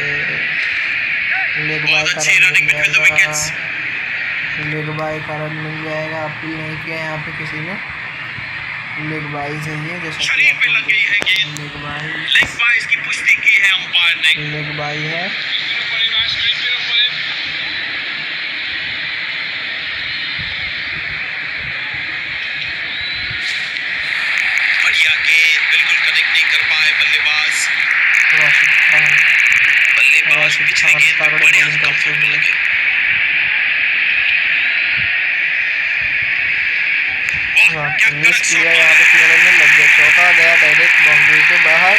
[SPEAKER 1] लेग बाय का रन मिल जाएगा, लेग बाय का रन मिल जाएगा। अपील नहीं किया यहाँ पे किसी ने, लेग बाय सही है। जैसा
[SPEAKER 2] शरीर पे लग गई है गेंद,
[SPEAKER 1] लेग बाय,
[SPEAKER 2] लेग बाइज की पुष्टि की है अंपायर ने।
[SPEAKER 1] लेग बाय है।
[SPEAKER 2] बढ़िया गेंद, बिल्कुल कनेक्ट नहीं कर पाए बल्लेबाज।
[SPEAKER 1] राशिद खान,
[SPEAKER 2] बल्लेबाज
[SPEAKER 1] राशिद
[SPEAKER 2] पिछले
[SPEAKER 1] खान
[SPEAKER 2] गेंद में
[SPEAKER 1] तगड़े
[SPEAKER 2] बढ़िया
[SPEAKER 1] बॉलिंग
[SPEAKER 2] स्टंप
[SPEAKER 1] करते
[SPEAKER 2] छोड़ने
[SPEAKER 1] हुए।
[SPEAKER 2] लगे। वाह क्या
[SPEAKER 1] मिस
[SPEAKER 2] कड़क
[SPEAKER 1] किया
[SPEAKER 2] शॉट
[SPEAKER 1] यहाँ पे
[SPEAKER 2] मारा है।
[SPEAKER 1] फील्डर ने, लग गया चौका, गया डायरेक्ट बाउंड्री के बाहर।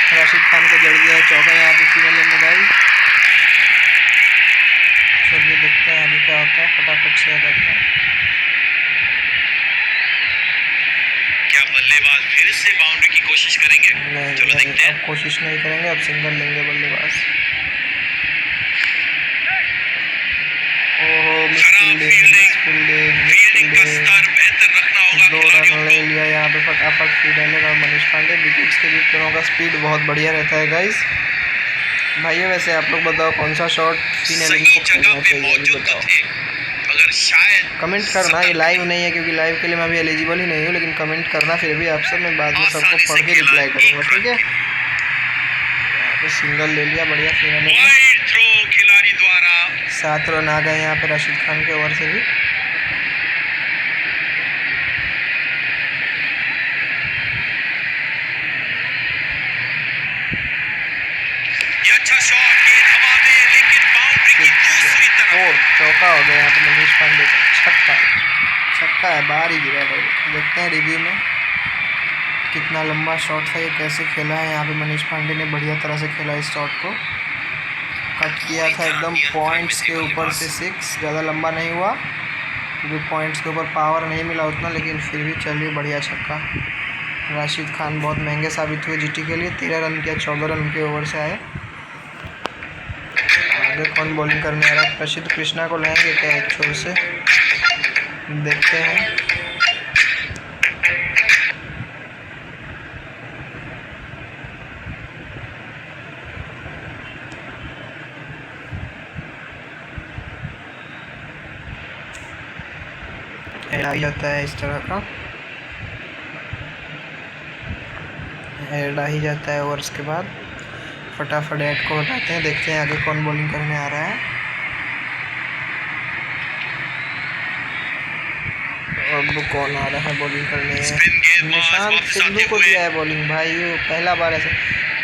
[SPEAKER 1] राशिद खान को जड़ गया है चौका यहाँ पे फील्डर ने भाई। चलिए देखते हैं आगे क्या होता है, फटाफट से आ जाता है।
[SPEAKER 2] क्या बल्लेबाज फिर से बाउंड्री की कोशिश करेंगे? चलो
[SPEAKER 1] नहीं,
[SPEAKER 2] देखते हैं।
[SPEAKER 1] अब कोशिश नहीं करेंगे, अब सिंगल लेंगे बल्लेबाज। ओहो मिस
[SPEAKER 2] खराब
[SPEAKER 1] फील्डिंग,
[SPEAKER 2] फील्डिंग का स्तर बेहतर रखना होगा
[SPEAKER 1] 2
[SPEAKER 2] खिलाड़ियों
[SPEAKER 1] रन ले
[SPEAKER 2] को।
[SPEAKER 1] लिया यहाँ पे फटाफट फील्डर और मनीष पांडे। विकेट्स के बीच दोनों का स्पीड बहुत बढ़िया रहता है गाइस। भाइयों वैसे आप लोग बताओ कौन सा शॉट फील्डर
[SPEAKER 2] सही
[SPEAKER 1] को
[SPEAKER 2] जगह
[SPEAKER 1] खेलना
[SPEAKER 2] पे
[SPEAKER 1] चाहिए, अभी
[SPEAKER 2] मौजूद तो
[SPEAKER 1] बताओ।
[SPEAKER 2] थे मगर शायद
[SPEAKER 1] कमेंट करना, ये
[SPEAKER 2] सतर्क
[SPEAKER 1] लाइव
[SPEAKER 2] नहीं।
[SPEAKER 1] नहीं है क्योंकि लाइव के लिए मैं अभी एलिजिबल ही नहीं हूँ, लेकिन कमेंट करना फिर भी आप सब, मैं बाद में सबको
[SPEAKER 2] आसानी से
[SPEAKER 1] पढ़ के
[SPEAKER 2] खेला
[SPEAKER 1] रिप्लाई करूँगा,
[SPEAKER 2] एक
[SPEAKER 1] ठीक है।
[SPEAKER 2] रन।
[SPEAKER 1] यहाँ पे सिंगल ले लिया, बढ़िया फील्डर ने।
[SPEAKER 2] वाइड थ्रो खिलाड़ी द्वारा।
[SPEAKER 1] 7 रन आ गए यहाँ पे राशिद खान के ओवर से भी।
[SPEAKER 2] ये अच्छा शॉट, गेंद हवा में लेकिन बाउंड्री की दूसरी तरफ।
[SPEAKER 1] और चौका हो गया यहाँ पे मनीष पांडे का, छक्का है, बाहर ही गिरा डायरेक्ट। देखते हैं रिव्यू में कितना लंबा शॉट था, ये कैसे खेला है यहाँ पे मनीष पांडे ने, बढ़िया तरह से खेला इस शॉट को। कट किया था एकदम पॉइंट्स के ऊपर से 6, ज़्यादा लंबा नहीं हुआ क्योंकि पॉइंट्स के ऊपर पावर नहीं मिला उतना, लेकिन फिर भी चलिए बढ़िया छक्का। राशिद खान बहुत महंगे साबित हुए जीटी के लिए, 13 रन किया, 14 रन के ओवर से आए। आगे कौन बॉलिंग करने आ रहा है? प्रसिद्ध कृष्णा को लाएंगे क्या एक छोर से, देखते हैं। आ जाता है इस तरह का, हेड आ ही जाता है ओवर्स के बाद। फटाफट ऐड को हटाते हैं, देखते हैं आगे कौन बॉलिंग करने आ रहा है। अब कौन आ रहा है बॉलिंग करने? निशांत सिद्धू को दिया है बॉलिंग भाई, पहला बार ऐसे,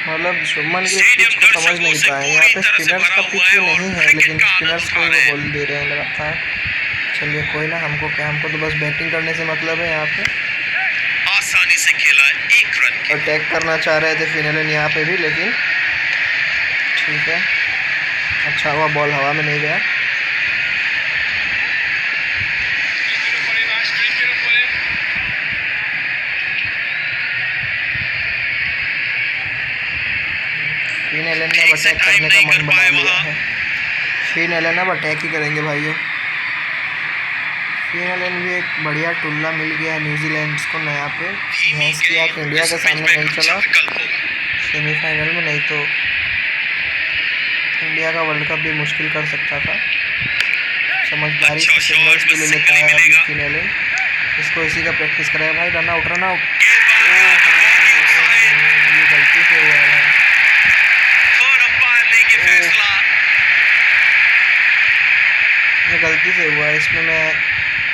[SPEAKER 1] मतलब शुभमन के पिच को समझ नहीं पाए। यहाँ पे स्पिनर्स का पिच नहीं है, लेकिन स्पिनर्स को वो बॉल दे रहे हैं लगातार। चलिए कोई ना, हमको क्या, हमको तो बस बैटिंग करने से मतलब है। यहाँ पे
[SPEAKER 2] आसानी से खेला 1 रन।
[SPEAKER 1] अटैक करना चाह रहे थे फिनलन यहाँ पे भी, लेकिन ठीक है, अच्छा हुआ बॉल हवा में नहीं गया। फिन एलन ने अब अटैक करने का मन बना लिया है। फिन एलन अब अटैक ही करेंगे भाइयों। फिन एलन भी एक बढ़िया टुल्ला मिल गया है न्यूजीलैंड को नया पे। भैंस किया कि इंडिया के सामने नहीं चला सेमीफाइनल में, नहीं तो इंडिया का वर्ल्ड कप भी मुश्किल कर सकता था। समझदारी से सिंगल्स भी ले लेता है अभी फिन एलन। इसको इसी का प्रैक्टिस कराया भाई। रन आउट, रन आउट, ये गलती से हुआ है। ये गलती से हुआ है, इसमें मैं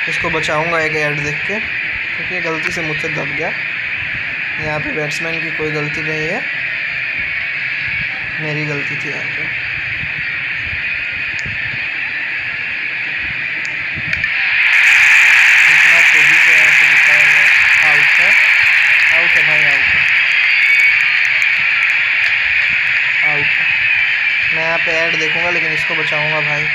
[SPEAKER 1] इसको बचाऊंगा एक ऐड देख के, क्योंकि ये गलती से मुझसे दब गया। यहाँ पे बैट्समैन की कोई गलती नहीं है, मेरी गलती थी यहाँ पे। इतना तेजी से यहाँ पे निकाला गया, आउट है, आउट है भाई, आउट है, आउट है। मैं यहाँ पे ऐड देखूंगा, लेकिन इसको बचाऊंगा भाई,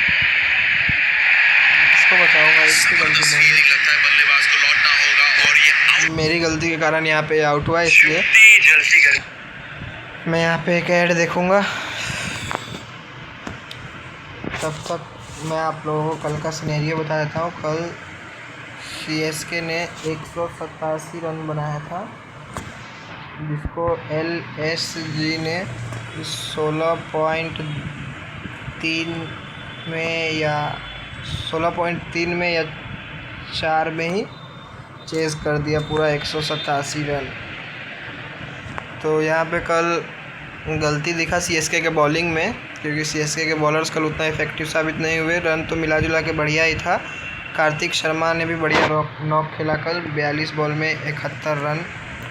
[SPEAKER 1] इसको बचाऊंगा, इसकी गलती नहीं है।
[SPEAKER 2] लगता है बल्लेबाज को लौटना होगा और ये
[SPEAKER 1] मेरी गलती के कारण यहाँ पे आउट हुआ, इसलिए
[SPEAKER 2] जल्दी कर।
[SPEAKER 1] मैं यहाँ पे एक ऐड देखूंगा। तब तक मैं आप लोगों को कल का सिनेरियो बता देता हूँ। कल सीएसके ने 187 रन बनाया था, जिसको एलएसजी ने 16.3 में या 16.3 में या 4 में ही चेज़ कर दिया पूरा 187 रन। तो यहाँ पे कल गलती दिखा सीएसके के बॉलिंग में, क्योंकि सीएसके के बॉलर्स कल उतना इफेक्टिव साबित नहीं हुए। रन तो मिला जुला के बढ़िया ही था। कार्तिक शर्मा ने भी बढ़िया नॉक खेला कल, 42 बॉल में 71 रन।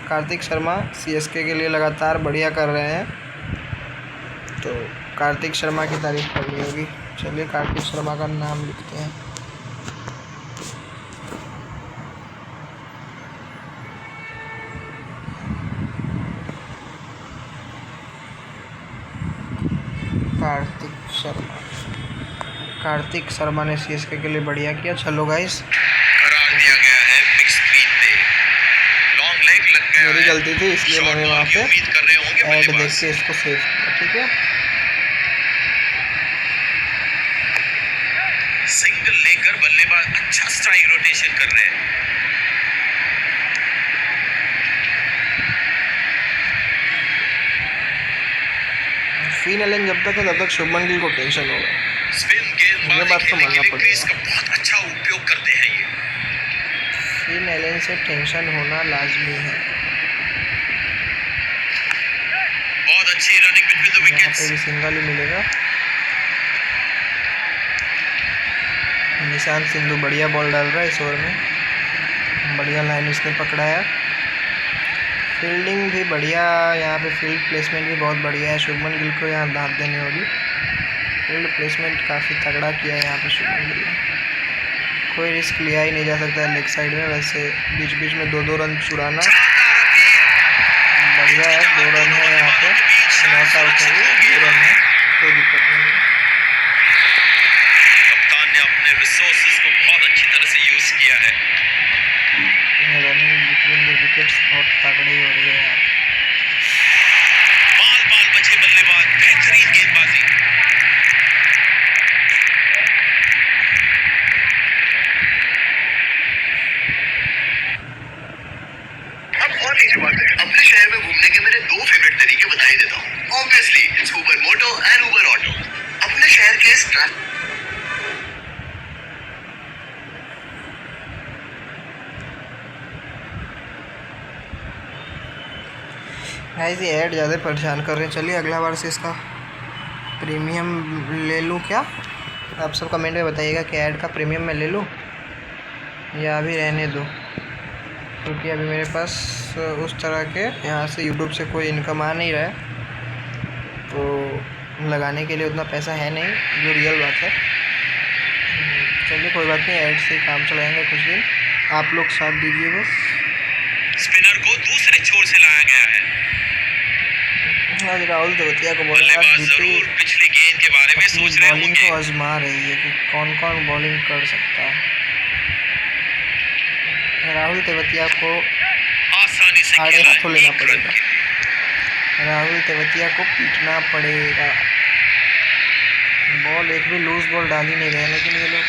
[SPEAKER 1] कार्तिक शर्मा सीएसके के लिए लगातार बढ़िया कर रहे हैं। तो कार्तिक शर्मा की तारीफ करनी होगी। चलिए कार्तिक शर्मा का नाम लिखते हैं। कार्तिक शर्मा ने सीएसके के लिए बढ़िया किया। चलो गाइस,
[SPEAKER 2] करार दिया गया है बिग स्क्रीन पे। लॉन्ग लेग लग गया
[SPEAKER 1] मेरी
[SPEAKER 2] है।
[SPEAKER 1] गलती थी, इसलिए
[SPEAKER 2] शॉर्ट
[SPEAKER 1] मैंने
[SPEAKER 2] बॉल
[SPEAKER 1] वहाँ
[SPEAKER 2] की
[SPEAKER 1] पे
[SPEAKER 2] उम्मीद कर रहे होंगे
[SPEAKER 1] ऐड देख
[SPEAKER 2] बल्लेबाज।
[SPEAKER 1] के इसको सेव किया। ठीक है,
[SPEAKER 2] सिंगल लेकर बल्लेबाज अच्छा स्ट्राइक रोटेशन कर रहे हैं।
[SPEAKER 1] फिन एलन जब तक है तब तक शुभमन गिल को टेंशन होगा।
[SPEAKER 2] स्पिन
[SPEAKER 1] ये
[SPEAKER 2] गेंदबाजी
[SPEAKER 1] बात तो
[SPEAKER 2] खेलने
[SPEAKER 1] मानना
[SPEAKER 2] के लिए
[SPEAKER 1] पड़ेगा।
[SPEAKER 2] क्रीज का बहुत अच्छा उपयोग करते हैं ये।
[SPEAKER 1] फिन एलन से टेंशन होना लाजमी है।
[SPEAKER 2] बहुत अच्छी रनिंग बिटवीन द
[SPEAKER 1] यहाँ
[SPEAKER 2] विकेट्स।
[SPEAKER 1] पे भी सिंगल ही मिलेगा। निशांत सिंधु बढ़िया बॉल डाल रहा है इस ओवर में। बढ़िया लाइन इसने पकड़ा है। फील्डिंग भी बढ़िया, यहाँ पे फील्ड प्लेसमेंट भी बहुत बढ़िया है। शुभमन गिल को यहाँ दाद देनी होगी। फील्ड प्लेसमेंट काफ़ी तगड़ा किया है यहाँ पे शुभमन गिल ने। कोई रिस्क लिया ही नहीं जा सकता है लेग साइड में। वैसे बीच बीच में 2-2 रन चुराना बढ़िया है। 2 रन है यहाँ पे, नॉट आउट है, 2 रन है, कोई दिक्कत नहीं है।
[SPEAKER 2] कप्तान ने अपने रिसोर्सेज को बहुत अच्छी तरह से यूज किया है।
[SPEAKER 1] रनिंग बिटवीन द विकेट्स बहुत तगड़ी हो रही है यहाँ पे।
[SPEAKER 2] बाल बाल बचे बल्लेबाज, बेहतरीन गेंदबाजी। अब और नहीं बात है। अपने शहर में घूमने के मेरे 2 फेवरेट तरीके बता ही देता हूँ। Obviously it's Uber Moto and Uber auto. अपने शहर के इस
[SPEAKER 1] गाइस ये ऐड ज़्यादा परेशान कर रहे हैं। चलिए अगला बार से इसका प्रीमियम ले लूँ क्या? आप सब कमेंट में बताइएगा कि ऐड का प्रीमियम मैं ले लूँ या अभी रहने दूँ, क्योंकि अभी मेरे पास उस तरह के यहाँ से यूट्यूब से कोई इनकम आ नहीं रहा है, तो लगाने के लिए उतना पैसा है नहीं, जो रियल बात है। चलिए कोई बात नहीं, ऐड से काम चलाएंगे कुछ दिन। आप लोग साथ दीजिए बस।
[SPEAKER 2] स्पिनर को दूसरे छोर से लाया गया है।
[SPEAKER 1] आज राहुल तेवतिया को
[SPEAKER 2] बल्लेबाज जरूर पिछली गेंद के बारे में सोच रहे
[SPEAKER 1] बॉलिंग
[SPEAKER 2] होंगे।
[SPEAKER 1] को आजमा रही है कि कौन कौन बॉलिंग कर सकता है। राहुल तेवतिया को
[SPEAKER 2] आसानी से
[SPEAKER 1] आड़े
[SPEAKER 2] खेला
[SPEAKER 1] हाथों लेना
[SPEAKER 2] एक रन
[SPEAKER 1] पड़ेगा।
[SPEAKER 2] के लिए।
[SPEAKER 1] राहुल तेवतिया को पीटना पड़ेगा। बॉल एक भी लूज बॉल डाल ही नहीं रहे, लेकिन ये लोग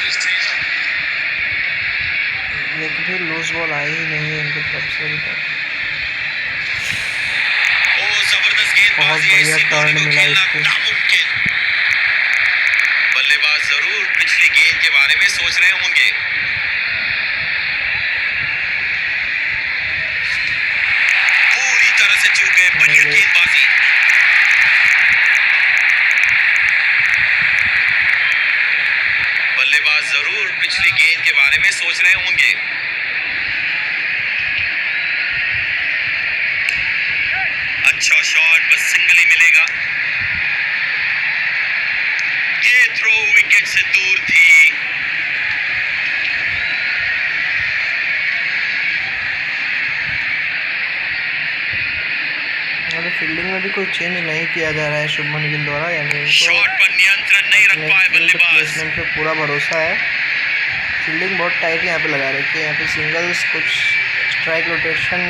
[SPEAKER 1] एक भी लूज बॉल आई ही नहीं है इनकी तरफ से अभी तक।
[SPEAKER 2] ओ जबरदस्त
[SPEAKER 1] बहुत
[SPEAKER 2] गेंदबाजी है,
[SPEAKER 1] बढ़िया
[SPEAKER 2] इसी
[SPEAKER 1] टर्न
[SPEAKER 2] बॉलिंग को
[SPEAKER 1] मिला
[SPEAKER 2] खेलना
[SPEAKER 1] इसको।
[SPEAKER 2] नामुमकिन। बल्लेबाज जरूर पिछली गेंद के बारे में सोच रहे होंगे। पूरी तरह से चूक गए, बढ़िया गेंदबाजी। बल्लेबाज जरूर पिछली गेंद के बारे में सोच रहे होंगे। अच्छा शॉट, बस सिंगल ही मिलेगा। ये थ्रो विकेट से दूर थी।
[SPEAKER 1] अभी फील्डिंग में भी कोई चेंज नहीं किया जा रहा है शुभमन गिल द्वारा, यानी इनको
[SPEAKER 2] शॉट पर नियंत्रण नहीं रख पाए बल्लेबाज।
[SPEAKER 1] प्लेसमेंट पे पूरा भरोसा है। फील्डिंग बहुत टाइट यहाँ पे लगा रखी है। यहाँ पे सिंगल्स कुछ स्ट्राइक रोटेशन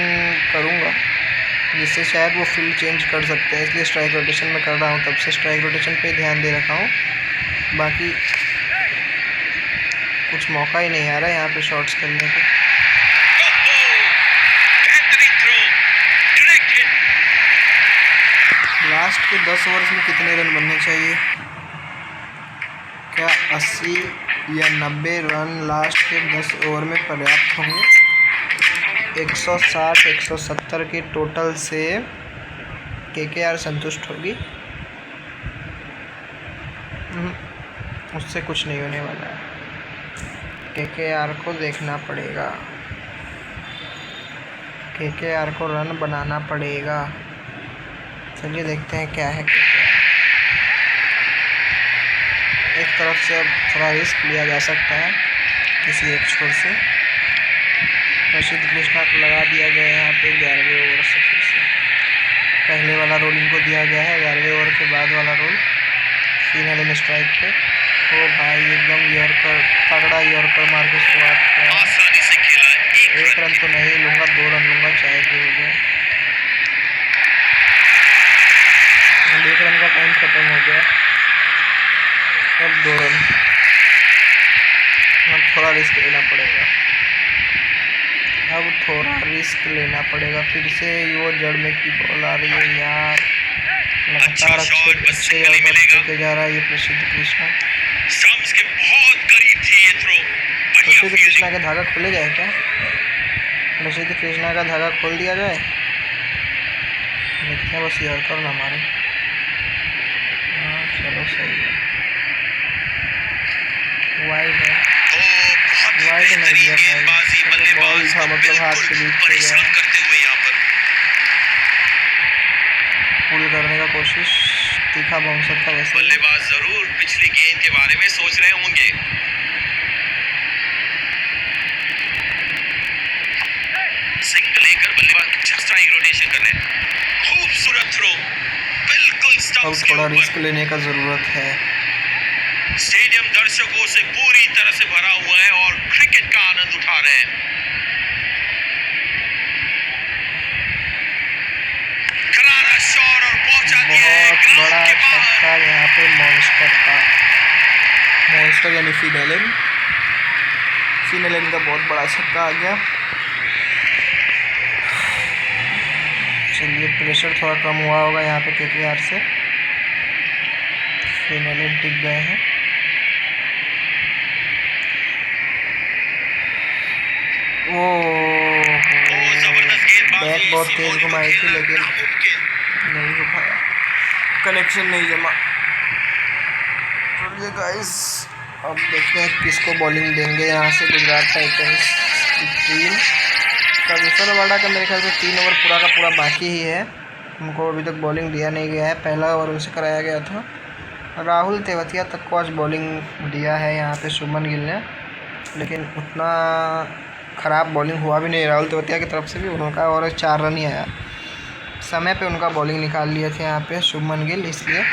[SPEAKER 1] करूँगा जिससे शायद वो फील्ड चेंज कर सकते हैं, इसलिए स्ट्राइक रोटेशन में कर रहा हूँ। तब से स्ट्राइक रोटेशन पे ध्यान दे रखा हूँ, बाकी कुछ मौका ही नहीं आ रहा है यहाँ पे शॉट्स खेलने के।
[SPEAKER 2] बेहतरीन थ्रो, डायरेक्ट हिट।
[SPEAKER 1] लास्ट के 10 ओवर्स में कितने रन बनने चाहिए? क्या 80 या 90 रन लास्ट के 10 ओवर में पर्याप्त होंगे? 160-170 के टोटल से केकेआर संतुष्ट होगी? उससे कुछ नहीं होने वाला है। केकेआर को देखना पड़ेगा, केकेआर को रन बनाना पड़ेगा। चलिए देखते हैं क्या है। एक तरफ से अब थोड़ा रिस्क लिया जा सकता है किसी एक छोर से। प्रसिद्ध कृष्णा को लगा दिया गया है यहाँ पे 11वें ओवर से। फिर से पहले वाला रोल इनको दिया गया है, 11वें ओवर के बाद वाला रोल। फिर एलन स्ट्राइक पे। ओ भाई एकदम यॉर्कर, तगड़ा यॉर्कर मार के शुरुआत किया।
[SPEAKER 2] आसानी से खेला,
[SPEAKER 1] एक रन तो नहीं लूँगा, 2 रन लूँगा चाहे जो हो जाए। 1 रन का टाइम खत्म हो गया, अब 2 रन। अब थोड़ा रिस्क लेना पड़ेगा, अब थोड़ा रिस्क लेना पड़ेगा। फिर से वो जड़ में की बॉल आ रही है यार, लगातार अच्छे लेके जा रहा है ये प्रसिद्ध कृष्णा।
[SPEAKER 2] स्टंप्स के बहुत करीब थी ये थ्रो।
[SPEAKER 1] प्रसिद्ध कृष्णा का धागा खोलेगा क्या? प्रसिद्ध कृष्णा का धागा खोल दिया जाए, देखते हैं बस यॉर्कर ना मारे। हाँ चलो सही है, वाइड है, वाइड नहीं दिया भाई, बॉल था मतलब हाथ के बीच में गया।
[SPEAKER 2] करते हुए यहाँ पर
[SPEAKER 1] पुल करने का कोशिश, तीखा बाउंसर था वैसे।
[SPEAKER 2] बल्लेबाज जरूर पिछली गेंद के बारे में सोच रहे होंगे। सिंक लेकर बल्लेबाज स्ट्राइक रोटेशन कर रहे हैं। खूबसूरत थ्रो, बिल्कुल स्टंप्स
[SPEAKER 1] अब
[SPEAKER 2] के
[SPEAKER 1] थोड़ा रिस्क
[SPEAKER 2] ऊपर।
[SPEAKER 1] लेने का ज़रूरत है।
[SPEAKER 2] स्टेडियम दर्शकों से पूरी तरह से भरा हुआ है और क्रिकेट का आनंद उठा रहे हैं। करारा शॉट और पहुंचा दिया है
[SPEAKER 1] बहुत
[SPEAKER 2] ग्राउंड
[SPEAKER 1] बड़ा
[SPEAKER 2] के बाहर।
[SPEAKER 1] छक्का यहाँ पे मॉन्स्टर का, मॉन्स्टर यानी फिन एलन का बहुत बड़ा छक्का आ गया। चलिए प्रेशर थोड़ा कम हुआ होगा यहाँ पे केकेआर से, फिन एलन टिक गए हैं।
[SPEAKER 2] जबरदस्त गेंदबाजी,
[SPEAKER 1] बैट बहुत तेज
[SPEAKER 2] सिमोनी को
[SPEAKER 1] घुमाई थी
[SPEAKER 2] खेलना
[SPEAKER 1] लेकिन
[SPEAKER 2] नामुमकिन।
[SPEAKER 1] नहीं हो पाया, कनेक्शन नहीं जमा। चलिए गाइस, अब देखते हैं किसको बॉलिंग देंगे यहाँ से गुजरात टाइटंस की टीम। कागेश्वर रबाडा का मेरे ख्याल से 3 ओवर पूरा का पूरा बाकी ही है, उनको अभी तक बॉलिंग दिया नहीं गया है। पहला ओवर उनसे कराया गया था। राहुल तेवतिया तक को आज बॉलिंग दिया है यहाँ पे शुभमन गिल ने, लेकिन उतना ख़राब बॉलिंग हुआ भी नहीं राहुल तेवतिया की तरफ से भी। उनका और 4 रन ही आया, समय पे उनका बॉलिंग निकाल लिए थे यहाँ पे शुभमन गिल, इसलिए।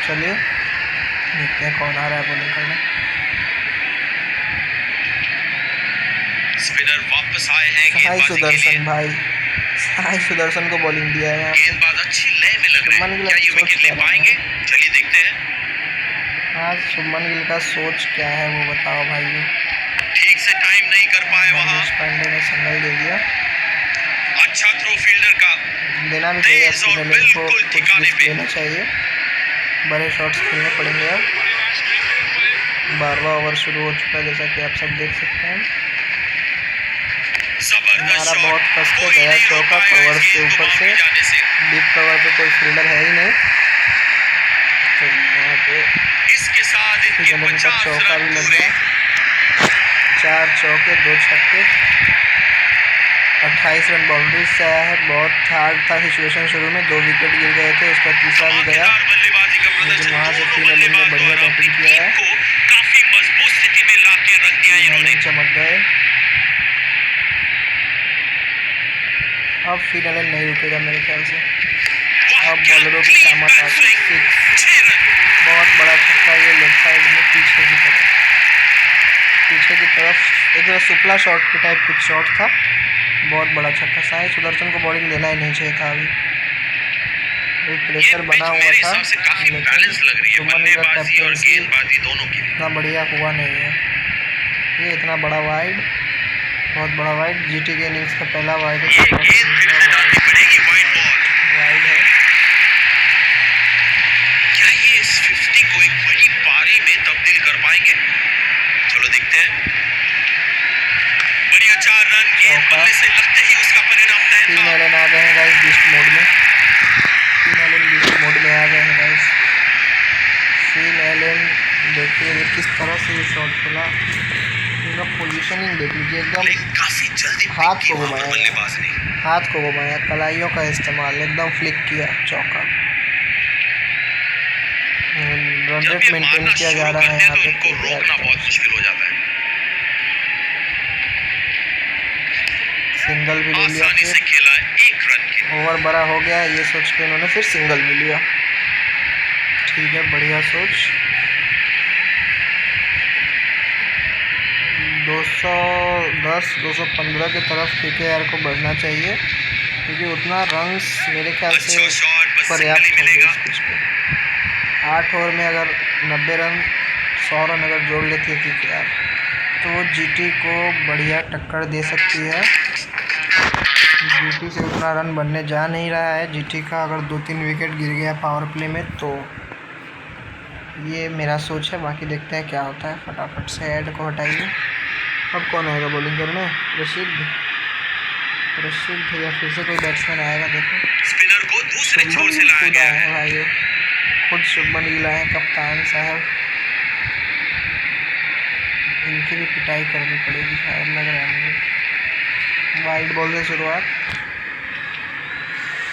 [SPEAKER 1] चलिए देखते हैं कौन आ रहा है बॉलिंग करने।
[SPEAKER 2] स्पिनर वापस आए हैं
[SPEAKER 1] साई
[SPEAKER 2] गेंदबाजी के लिए।
[SPEAKER 1] सुदर्शन भाई, साई सुदर्शन को बॉलिंग दिया है यहाँ पे।
[SPEAKER 2] गेंदबाज अच्छी लय में लग रहे
[SPEAKER 1] शुभमन
[SPEAKER 2] हैं,
[SPEAKER 1] गिल
[SPEAKER 2] क्या ये
[SPEAKER 1] सोच
[SPEAKER 2] विकेट ले
[SPEAKER 1] क्या रहा
[SPEAKER 2] पाएंगे?
[SPEAKER 1] है?
[SPEAKER 2] चलिए देखते हैं।
[SPEAKER 1] आज शुभमन गिल का सोच क्या है वो बताओ भाई।
[SPEAKER 2] ठीक से टाइम नहीं कर पाए वहां।
[SPEAKER 1] मनीष पांडे ने सिंगल दे दिया,
[SPEAKER 2] अच्छा थ्रो फील्डर का,
[SPEAKER 1] देना भी चाहिए
[SPEAKER 2] तेज और
[SPEAKER 1] फिन एलन को,
[SPEAKER 2] बिल्कुल
[SPEAKER 1] कुछ
[SPEAKER 2] ठिकाने
[SPEAKER 1] रिस्क
[SPEAKER 2] पे।
[SPEAKER 1] लेना चाहिए, बड़े शॉट्स खेलने पड़ेंगे अब। 12वां ओवर शुरू हो चुका है जैसा कि आप सब देख सकते हैं।
[SPEAKER 2] जबरदस्त
[SPEAKER 1] हमारा
[SPEAKER 2] शॉट,
[SPEAKER 1] बहुत कस के
[SPEAKER 2] कोई
[SPEAKER 1] गया
[SPEAKER 2] नहीं रोक
[SPEAKER 1] चौका,
[SPEAKER 2] पाएगा
[SPEAKER 1] कवर
[SPEAKER 2] इस
[SPEAKER 1] से
[SPEAKER 2] गेंद को
[SPEAKER 1] ऊपर से,
[SPEAKER 2] बाउंड्री जाने से।
[SPEAKER 1] डीप कवर पे कोई फील्डर है ही नहीं। तो यहाँ पे
[SPEAKER 2] इसके साथ इनके
[SPEAKER 1] फिन एलन का
[SPEAKER 2] 50
[SPEAKER 1] चौका
[SPEAKER 2] रन
[SPEAKER 1] भी लग
[SPEAKER 2] पूरे।
[SPEAKER 1] गया, 4 चौके 2 छक्के, 28 रन बाउंड्री से आया है। बहुत हार्ड था सिचुएशन, शुरू में 2 विकेट गिर गए थे, उसका तीसरा भी गया,
[SPEAKER 2] धमाकेदार बल्लेबाजी का
[SPEAKER 1] लेकिन
[SPEAKER 2] प्रदर्शन
[SPEAKER 1] वहाँ से
[SPEAKER 2] दोनों
[SPEAKER 1] फिन एलन ने
[SPEAKER 2] बल्लेबाज
[SPEAKER 1] बढ़िया
[SPEAKER 2] द्वारा
[SPEAKER 1] बैटिंग
[SPEAKER 2] अपनी
[SPEAKER 1] किया है।
[SPEAKER 2] टीम को काफी मजबूत स्थिति में लाके रख दिया
[SPEAKER 1] फिन
[SPEAKER 2] इन्होंने।
[SPEAKER 1] एलन चमक गए, अब फिन एलन नहीं रुकेगा मेरे ख्याल से। अब बॉलरों की सामत आ गई, 6 बहुत बड़ा छक्का ये लेग साइड में पीछे की तरफ एक सुपला शॉट के टाइप कुछ शॉट था, बहुत बड़ा छक्का। साई सुदर्शन को बॉलिंग देना ही नहीं चाहिए था, अभी प्रेशर बना हुआ था,
[SPEAKER 2] काफी बैलेंस लग रही है
[SPEAKER 1] शुभमन गिल का
[SPEAKER 2] बल्लेबाजी और
[SPEAKER 1] कैप्टनसी
[SPEAKER 2] गेंदबाजी दोनों की।
[SPEAKER 1] इतना बढ़िया हुआ नहीं है। ये इतना बड़ा वाइड, बहुत बड़ा वाइड, जीटी के इनिंग्स का पहला वाइड
[SPEAKER 2] ये गेंद फिर से डालनी पड़ेगी, वाइड बॉल।
[SPEAKER 1] वाइड है।
[SPEAKER 2] क्या ये इस 50 को एक बड़ी पारी में तब्दील कर पाएंगे? चलो देखते हैं। बढ़िया 4 रन, गेंद बल्ले से लगते ही उसका परिणाम तय
[SPEAKER 1] फिन
[SPEAKER 2] था।
[SPEAKER 1] एलन आ गए हैं गाइस बीस्ट मोड में, फिन एलन बीस्ट मोड में आ गए हैं गाइस। फिन एलन देखिए किस तरह से ये शॉट खेला, इनका पोजीशनिंग देख लीजिए, एकदम
[SPEAKER 2] लेकिन काफी जल्दी
[SPEAKER 1] हाथ
[SPEAKER 2] पिक
[SPEAKER 1] को
[SPEAKER 2] किया
[SPEAKER 1] घुमाया,
[SPEAKER 2] बल्लेबाज ने।
[SPEAKER 1] हाथ को घुमाया, कलाइयों का इस्तेमाल, एकदम फ्लिक किया चौका। रन
[SPEAKER 2] जब
[SPEAKER 1] रेट
[SPEAKER 2] ये
[SPEAKER 1] मेंटेन
[SPEAKER 2] मारना
[SPEAKER 1] किया जा
[SPEAKER 2] शुरू
[SPEAKER 1] रहा है
[SPEAKER 2] करते हैं
[SPEAKER 1] यहाँ
[SPEAKER 2] तो
[SPEAKER 1] पे
[SPEAKER 2] इनको
[SPEAKER 1] KKR
[SPEAKER 2] रोकना
[SPEAKER 1] की
[SPEAKER 2] बहुत
[SPEAKER 1] तरफ।
[SPEAKER 2] मुश्किल हो जाता है।
[SPEAKER 1] सिंगल भी ले लिया,
[SPEAKER 2] आसानी से
[SPEAKER 1] फिर
[SPEAKER 2] खेला है 1 रन के लिए।
[SPEAKER 1] ओवर बड़ा हो गया ये सोच के उन्होंने फिर सिंगल भी लिया। ठीक है, बढ़िया सोच। 210 215 की तरफ KKR को बढ़ना चाहिए, क्योंकि उतना रन्स मेरे ख्याल से
[SPEAKER 2] अच्छा शॉट, बस सिंगल
[SPEAKER 1] पर्याप्त
[SPEAKER 2] ही
[SPEAKER 1] होंगे
[SPEAKER 2] मिलेगा।
[SPEAKER 1] इस पिच पे। 8 ओवर में अगर 90 रन 100 रन अगर जोड़ लेती है KKR तो वो GT को बढ़िया टक्कर दे सकती है। GT से उतना रन बनने जा नहीं रहा है। GT का अगर 2-3 विकेट गिर गया पावर प्ले में तो ये मेरा सोच है, बाकी देखते हैं क्या होता है। फटाफट से ऐड को हटाइए। अब कौन आएगा बॉलिंग करने? रशीद या फिर से कोई बैट्समैन आएगा? देखो,
[SPEAKER 2] स्पिनर को दूसरे छोर से लाया
[SPEAKER 1] खुद
[SPEAKER 2] गया
[SPEAKER 1] आए
[SPEAKER 2] है।
[SPEAKER 1] हैं भाई, खुद शुभमन गिल आए हैं, कप्तान साहब। इनकी भी पिटाई करनी पड़ेगी शायद, लग रहा है मुझे। वाइड बॉल से शुरुआत।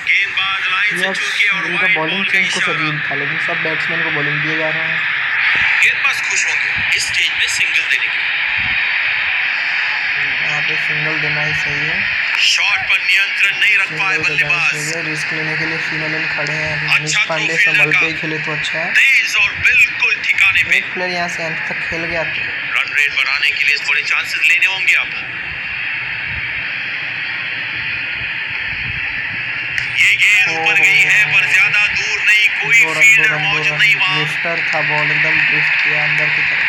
[SPEAKER 2] गेंदबाज लाइन से चूके और
[SPEAKER 1] इनका
[SPEAKER 2] वाइड
[SPEAKER 1] बॉलिंग
[SPEAKER 2] बॉल का
[SPEAKER 1] चेंज कुछ
[SPEAKER 2] इशारा।
[SPEAKER 1] अजीब था, लेकिन सब बैट्समैन को बॉलिंग दिए जा रहे हैं।
[SPEAKER 2] गेंदबाज खुश होंगे इस स्टेज में सिंगल देने के लिए।
[SPEAKER 1] यहाँ पे सिंगल देना ही सही है।
[SPEAKER 2] शॉट पर नियंत्रण नहीं रख पाए
[SPEAKER 1] सिंगल देना ही
[SPEAKER 2] बल्लेबाज।
[SPEAKER 1] सही है। रिस्क लेने के लिए फिनलन खड़े हैं। मनीष
[SPEAKER 2] अच्छा
[SPEAKER 1] पांडे
[SPEAKER 2] थ्रो
[SPEAKER 1] संभल
[SPEAKER 2] फील्डर
[SPEAKER 1] के ही
[SPEAKER 2] का।
[SPEAKER 1] खेले तो अच्छा है।
[SPEAKER 2] तेज और बिल्कुल ठिकाने पे।
[SPEAKER 1] एक प्लेयर यहाँ से अंत तक खेल गया तो
[SPEAKER 2] रन रेट बढ़ाने के लिए थोड़े चांसेस लेने होंगे अब। ये गेंद ऊपर गई है पर ज्यादा दूर नहीं, कोई
[SPEAKER 1] दो
[SPEAKER 2] फील्डर
[SPEAKER 1] रन
[SPEAKER 2] मौजूद नहीं वहां।
[SPEAKER 1] ड्रिफ्टर था, बॉल एकदम ड्रिफ्ट किया अंदर की तरफ।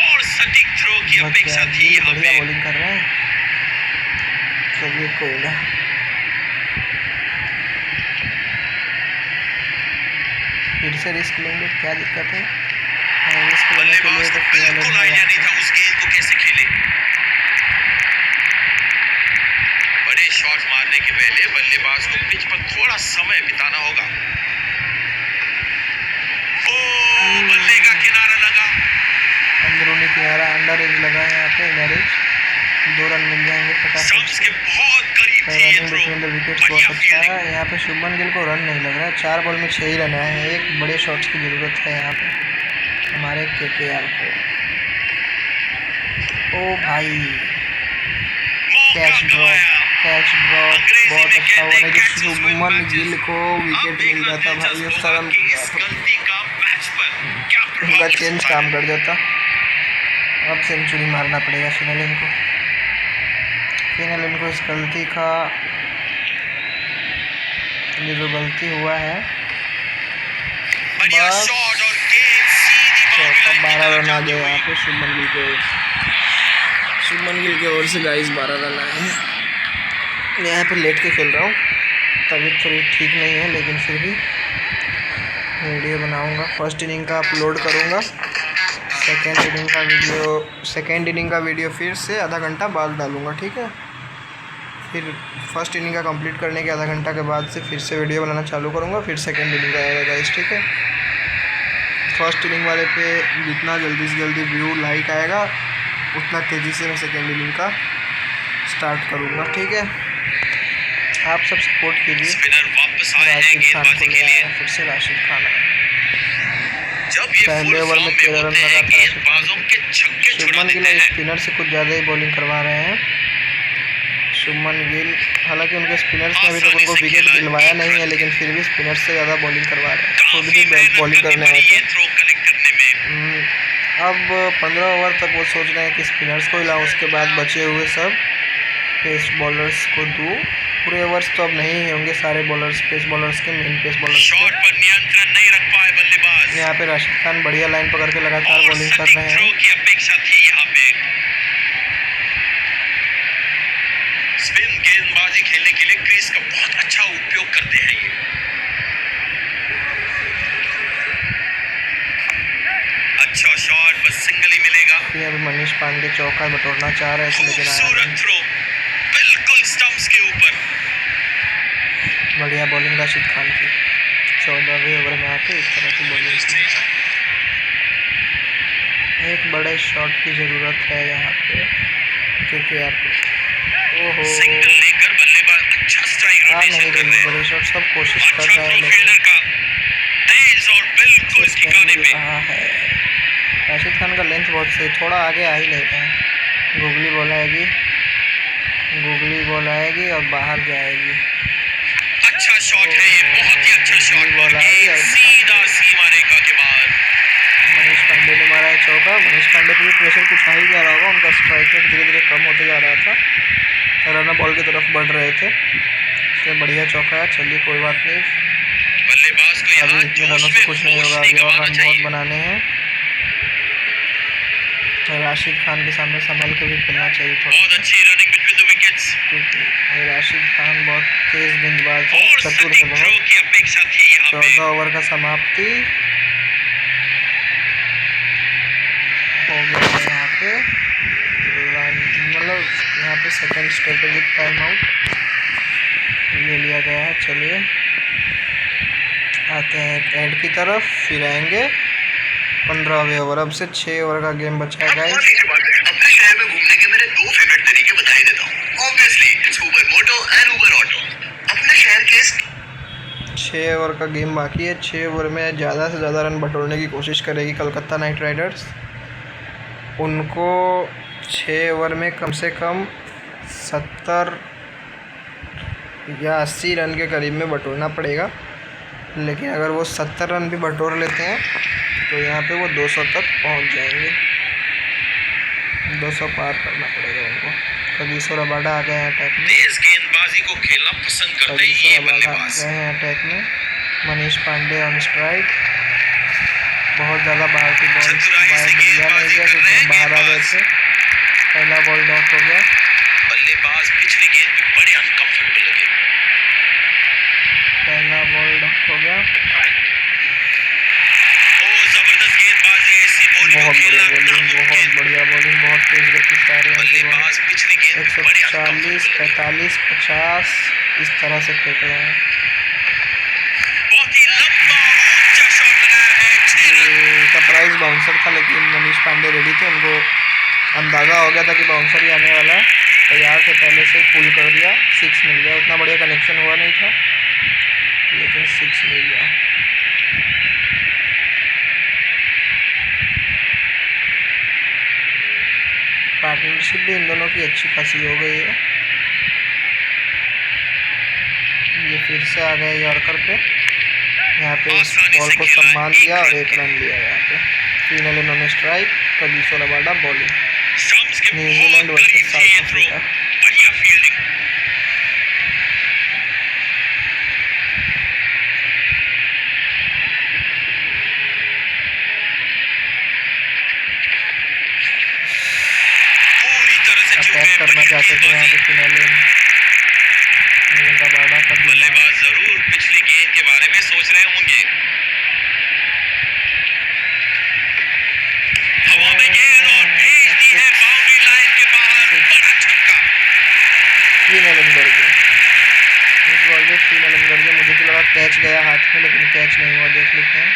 [SPEAKER 2] और सटीक थ्रो की
[SPEAKER 1] बच
[SPEAKER 2] अपेक्षा
[SPEAKER 1] गया।
[SPEAKER 2] थी
[SPEAKER 1] गिल
[SPEAKER 2] यहाँ
[SPEAKER 1] बढ़िया
[SPEAKER 2] पे।
[SPEAKER 1] बॉलिंग कर रहे हैं। चलिए कोई ना। फिर से रिस्क लेंगे, क्या दिक्कत है? रिस्क लेने के लिए
[SPEAKER 2] बल्लेबाज
[SPEAKER 1] तो
[SPEAKER 2] को बिल्कुल आइडिया नहीं था उस गेंद को कैसे खेले। बड़े शॉट मारने के पहले बल्लेबाज को पिच पर थोड़ा समय बिताना होगा। ओ बल्ले का किनारा लगा।
[SPEAKER 1] अंदरूनी किनारा, अंडर एज लगा है यहाँ पे, इनर एज। 2 रन मिल जाएंगे फटाफट
[SPEAKER 2] स्टंप्स
[SPEAKER 1] से।
[SPEAKER 2] के बहुत करीब थी ये
[SPEAKER 1] running
[SPEAKER 2] throw.
[SPEAKER 1] Between the wickets
[SPEAKER 2] बढ़िया
[SPEAKER 1] बहुत अच्छा
[SPEAKER 2] फील्डिंग।
[SPEAKER 1] है। यहाँ पे शुभमन गिल को रन नहीं लग रहा है। 4 बॉल में 6 ही रन आए हैं। एक बड़े शॉट्स की ज़रूरत है यहाँ पे हमारे KKR को। ओ भाई, कैच ड्रॉप बहुत अच्छा हुआ। नहीं तो शुभमन गिल को विकेट मिल जाता भाई, उस रन
[SPEAKER 2] गलती का मैच पर क्या
[SPEAKER 1] उनका
[SPEAKER 2] प्रभाव
[SPEAKER 1] चेंज काम कर जाता। अब सेंचुरी मारना पड़ेगा फिनलन को। इस गलती का, ये जो गलती हुआ है,
[SPEAKER 2] बढ़िया
[SPEAKER 1] बस
[SPEAKER 2] शॉट और गेंद सीधी बाउंड्री लाइन की
[SPEAKER 1] 12
[SPEAKER 2] तरफ
[SPEAKER 1] रन आ
[SPEAKER 2] जाती
[SPEAKER 1] गए
[SPEAKER 2] हुई।
[SPEAKER 1] यहाँ पे शुभमन गिल की ओर से। शुभमन गिल की ओर से गाइस 12 रन आए हैं। मैं यहाँ पे लेट के खेल रहा हूँ, तबीयत थोड़ी ठीक नहीं है, लेकिन फिर भी वीडियो बनाऊंगा। फर्स्ट इनिंग का अपलोड करूंगा, सेकेंड इनिंग का वीडियो फिर से आधा घंटा बाद डालूंगा, ठीक है। फिर फर्स्ट इनिंग का कंप्लीट करने के आधा घंटा के बाद से फिर से वीडियो बनाना चालू करूंगा, फिर सेकेंड इनिंग का आएगा गाइस, ठीक है। फर्स्ट इनिंग वाले पे जितना जल्दी से जल्दी व्यू लाइक आएगा उतना तेज़ी से मैं सेकेंड इनिंग का स्टार्ट करूंगा, ठीक है। आप सब सपोर्ट कीजिए।
[SPEAKER 2] स्पिनर वापस आए हैं
[SPEAKER 1] राशिद खान को
[SPEAKER 2] गेंदबाजी
[SPEAKER 1] ले
[SPEAKER 2] के लिए।
[SPEAKER 1] आया, फिर से राशिद खान आया।
[SPEAKER 2] जब ये
[SPEAKER 1] पहले
[SPEAKER 2] फुल
[SPEAKER 1] ओवर
[SPEAKER 2] फॉर्म
[SPEAKER 1] में
[SPEAKER 2] में
[SPEAKER 1] 13 रन
[SPEAKER 2] होते हैं
[SPEAKER 1] लगा था राशिद
[SPEAKER 2] गेंदबाजों के छक्के छुड़ा
[SPEAKER 1] शुभमन गिल
[SPEAKER 2] देते हैं।
[SPEAKER 1] स्पिनर से कुछ ज़्यादा ही बॉलिंग करवा रहे हैं। शुभमन गिल, हालांकि उनके स्पिनर्स ने अभी तक उनको विकेट दिलवाया नहीं है, लेकिन फिर भी स्पिनर से ज़्यादा बॉलिंग करवा रहे हैं। खुद
[SPEAKER 2] काफी
[SPEAKER 1] भी
[SPEAKER 2] मेहनत
[SPEAKER 1] बॉलिंग
[SPEAKER 2] करनी
[SPEAKER 1] करने आए
[SPEAKER 2] पड़ी
[SPEAKER 1] थे।
[SPEAKER 2] ये थ्रो कनेक्ट करने में।
[SPEAKER 1] अब 15 ओवर तक वो सोच रहे हैं कि स्पिनर्स को हिलाऊं, उसके बाद बचे हुए सब पेस बॉलर्स को दूँ। पूरे ओवर्स तो अब नहीं होंगे सारे बॉलर्स पेस बॉलर्स के, मेन पेस बॉलर्स
[SPEAKER 2] शॉट
[SPEAKER 1] के।
[SPEAKER 2] पर नियंत्रण नहीं रख पाए बल्लेबाज।
[SPEAKER 1] यहाँ पे राशिद खान बढ़िया लाइन पकड़ के लगातार
[SPEAKER 2] और
[SPEAKER 1] बॉलिंग कर
[SPEAKER 2] सटीक
[SPEAKER 1] रहे
[SPEAKER 2] थ्रो
[SPEAKER 1] हैं।
[SPEAKER 2] की अपेक्षा थी यहाँ पे। स्पिन गेंदबाजी खेलने के लिए क्रीज का बहुत अच्छा उपयोग करते हैं ये। अच्छा शॉट, बस सिंगल ही मिलेगा।
[SPEAKER 1] यहाँ पे मनीष पांडे चौका बटोरना चाह रहे थे, लेकिन आया
[SPEAKER 2] खूबसूरत
[SPEAKER 1] नहीं।
[SPEAKER 2] थ्रो बिल्कुल स्टंप्स के ऊपर।
[SPEAKER 1] बढ़िया बॉलिंग राशिद खान की। 14वें ओवर में आके इस तरह की बॉलिंग की। एक बड़े शॉट की ज़रूरत है यहाँ पे KKR को। ओहो,
[SPEAKER 2] सिंगल लेकर बल्लेबाज अच्छा स्ट्राइक
[SPEAKER 1] आ नहीं
[SPEAKER 2] रोटेशन कर
[SPEAKER 1] रही
[SPEAKER 2] रहे हैं।
[SPEAKER 1] बड़े शॉट, सब कोशिश कर
[SPEAKER 2] अच्छा
[SPEAKER 1] रहे
[SPEAKER 2] थ्रो
[SPEAKER 1] हैं,
[SPEAKER 2] फील्डर का, तेज और बिल्कुल ठिकाने पे।
[SPEAKER 1] राशिद खान का लेंथ बहुत सही, थोड़ा आगे आ ही नहीं रहा है। गूगली बॉल आएगी, गूगली बॉल आएगी और बाहर जाएगी।
[SPEAKER 2] अच्छा शॉट है ये, बहुत ही अच्छा शॉट,
[SPEAKER 1] बॉल
[SPEAKER 2] और
[SPEAKER 1] आई
[SPEAKER 2] एक
[SPEAKER 1] और
[SPEAKER 2] सीधा सीमा रेखा के बाहर।
[SPEAKER 1] मनीष पांडे ने मारा है चौका। मनीष पांडे पे भी प्रेशर कुछ आ ही जा रहा होगा, उनका स्ट्राइक रेट धीरे धीरे कम होते जा रहा था, रनर बॉल की तरफ बढ़ रहे थे, इसलिए बढ़िया चौका है। चलिए कोई बात नहीं,
[SPEAKER 2] बल्लेबाज को
[SPEAKER 1] अभी
[SPEAKER 2] यहाँ
[SPEAKER 1] इतने रनों
[SPEAKER 2] जोश
[SPEAKER 1] से
[SPEAKER 2] में
[SPEAKER 1] कुछ नहीं
[SPEAKER 2] होश
[SPEAKER 1] होगा,
[SPEAKER 2] नहीं
[SPEAKER 1] अभी और
[SPEAKER 2] गंवाना
[SPEAKER 1] रन बहुत
[SPEAKER 2] चाहिए।
[SPEAKER 1] बनाने हैं। राशिद खान के सामने संभल के भी खेलना चाहिए थोड़ा,
[SPEAKER 2] बहुत अच्छी रनिंग बिटवीन द विकेट्स,
[SPEAKER 1] क्योंकि राशिद खान बहुत तेज गेंदबाज है,
[SPEAKER 2] और
[SPEAKER 1] चतुर है
[SPEAKER 2] सटीक थ्रो
[SPEAKER 1] बहुत।
[SPEAKER 2] की अपेक्षा थी यहाँ पे।
[SPEAKER 1] 14 ओवर का समाप्ति हो गया है यहाँ पे, मतलब यहाँ पे सेकंड स्ट्रेटेजिक टाइम आउट ले लिया गया है। चलिए आते हैं एड की तरफ, फिर आएंगे 15वें ओवर। अब से 6 ओवर का गेम बचा है गाइस।
[SPEAKER 2] अपने शहर में घूमने के मेरे 2 फेवरेट तरीके बता ही देता हूँ। Obviously it's Uber Moto and Uber auto. अपने शहर के
[SPEAKER 1] 6 ओवर का गेम बाकी है। 6 ओवर में ज़्यादा से ज़्यादा रन बटोरने की कोशिश करेगी कोलकाता नाइट राइडर्स। उनको 6 ओवर में कम से कम 70 या 80 रन के करीब में बटोरना पड़ेगा, लेकिन अगर वो 70 रन भी बटोर लेते हैं तो यहाँ पे वो 200 तक पहुँच जाएंगे। 200 पार करना पड़ेगा उनको। कगिसो रबाडा आ गए हैं अटैक में,
[SPEAKER 2] तेज गेंदबाजी को खेलना पसंद करते हैं ये बल्लेबाज।
[SPEAKER 1] गए हैं अटैक में। मनीष पांडे ऑन स्ट्राइक, बहुत ज़्यादा बाहर की बॉल लिया नहीं गया क्योंकि बाहर आ गए थे। पहला बॉल डॉट हो गया।
[SPEAKER 2] बल्लेबाज पिछली गेंद पे बड़े अनकंफर्टेबल लगे।
[SPEAKER 1] पहला बॉल डॉट हो गया।
[SPEAKER 2] ओ जबरदस्त गेंदबाजी, ऐसी बॉलिंग को
[SPEAKER 1] बहुत बढ़िया
[SPEAKER 2] खेलना
[SPEAKER 1] बॉलिंग,
[SPEAKER 2] नामुमकिन।
[SPEAKER 1] बहुत बढ़िया बॉलिंग, बहुत तेज गति से आ रही है।
[SPEAKER 2] बल्लेबाज पिछली गेंद पे बड़े
[SPEAKER 1] 140,
[SPEAKER 2] अनकंफर्टेबल लगे।
[SPEAKER 1] 45, 50 इस तरह से फेंक रहे हैं।
[SPEAKER 2] बहुत ही लंबा ऊंचा शॉट लगाया है, 6 रन।
[SPEAKER 1] सरप्राइज बाउंसर था, लेकिन मनीष पांडे रेडी थे, उनको अंदाज़ा हो गया था कि बाउंसर ही आने वाला है, तैयार से पहले से पुल कर दिया। 6 मिल गया। उतना बढ़िया कनेक्शन हुआ नहीं था, लेकिन 6 मिल गया। पार्टनरशिप भी इन दोनों की अच्छी खासी हो गई है। ये फिर से आ गए यॉर्कर पे, यहाँ पे इस बॉल को सम्मान दिया और 1 रन लिया। यहाँ पे तीन Allen on strike, Kagiso Rabada bowling.
[SPEAKER 2] Stumps के
[SPEAKER 1] न्यूजीलैंड
[SPEAKER 2] बहुत
[SPEAKER 1] वर्सेस
[SPEAKER 2] करीब थी ये
[SPEAKER 1] साउथ
[SPEAKER 2] थ्रो,
[SPEAKER 1] अफ्रीका।
[SPEAKER 2] बढ़िया फील्डिंग। पूरी तरह से चूक
[SPEAKER 1] अटैक
[SPEAKER 2] गए
[SPEAKER 1] करना चाहते थे यहाँ पे फिनाले, लेकिन रबाडा का
[SPEAKER 2] बल्लेबाज जरूर पिछली गेंद के बारे में सोच रहे होंगे। हवा में गेंद और भेज दी है बाउंड्री लाइन के बाहर, बड़ा छक्का।
[SPEAKER 1] 3 एलन गर्जे, इस बॉल पे 3 एलन गर्जे। मुझे तो लगा कैच गया हाथ में, लेकिन कैच नहीं हुआ। देख लेते हैं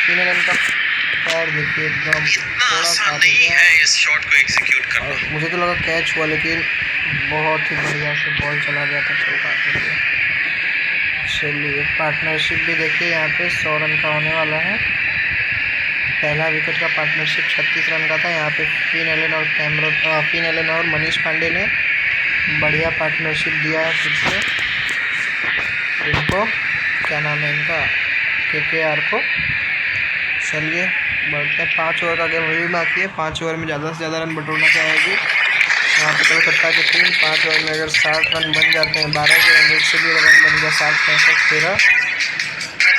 [SPEAKER 1] 3 एलन का पैर देखिए, एकदम
[SPEAKER 2] इतना
[SPEAKER 1] थोड़ा
[SPEAKER 2] आसान
[SPEAKER 1] सा
[SPEAKER 2] नहीं है इस शॉट को एग्जीक्यूट करना।
[SPEAKER 1] और मुझे तो लगा कैच हुआ, लेकिन बहुत ही बढ़िया से बॉल चला गया था चौका के लिए। चलिए पार्टनरशिप भी देखिए, यहाँ पे 100 रन का होने वाला है। पहला विकेट का पार्टनरशिप 36 रन का था। यहाँ पे फिन एलन और मनीष पांडे ने बढ़िया पार्टनरशिप दिया है फिर से इनको, क्या नाम है इनका, KKR को। चलिए बढ़ते हैं। 5 ओवर का गेम अभी भी बाकी है। 5 ओवर में ज़्यादा से ज़्यादा रन बटोरना चाहेगी यहाँ पे कोलकाता की टीम। 5 ओवर में अगर 60 रन बन जाते हैं, 12 के रन रेट से भी रन बन गया 60, 65, 13,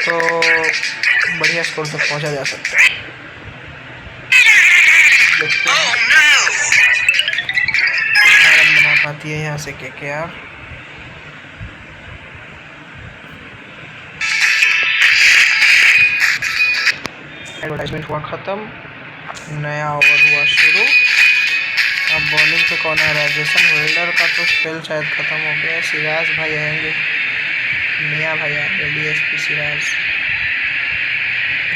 [SPEAKER 1] तो बढ़िया स्कोर तक पहुँचा जा सकता है। देखते हैं कितना रन बना पाती है यहाँ से KKR। एडवर्टाइजमेंट हुआ ख़त्म, नया ओवर हुआ शुरू। अब बॉलिंग पे कौन आ रहा है? जेसन होल्डर का तो स्पेल शायद ख़त्म हो गया। सिराज भाई आएंगे, मियाँ भाई आएंगे, DSP सिराज।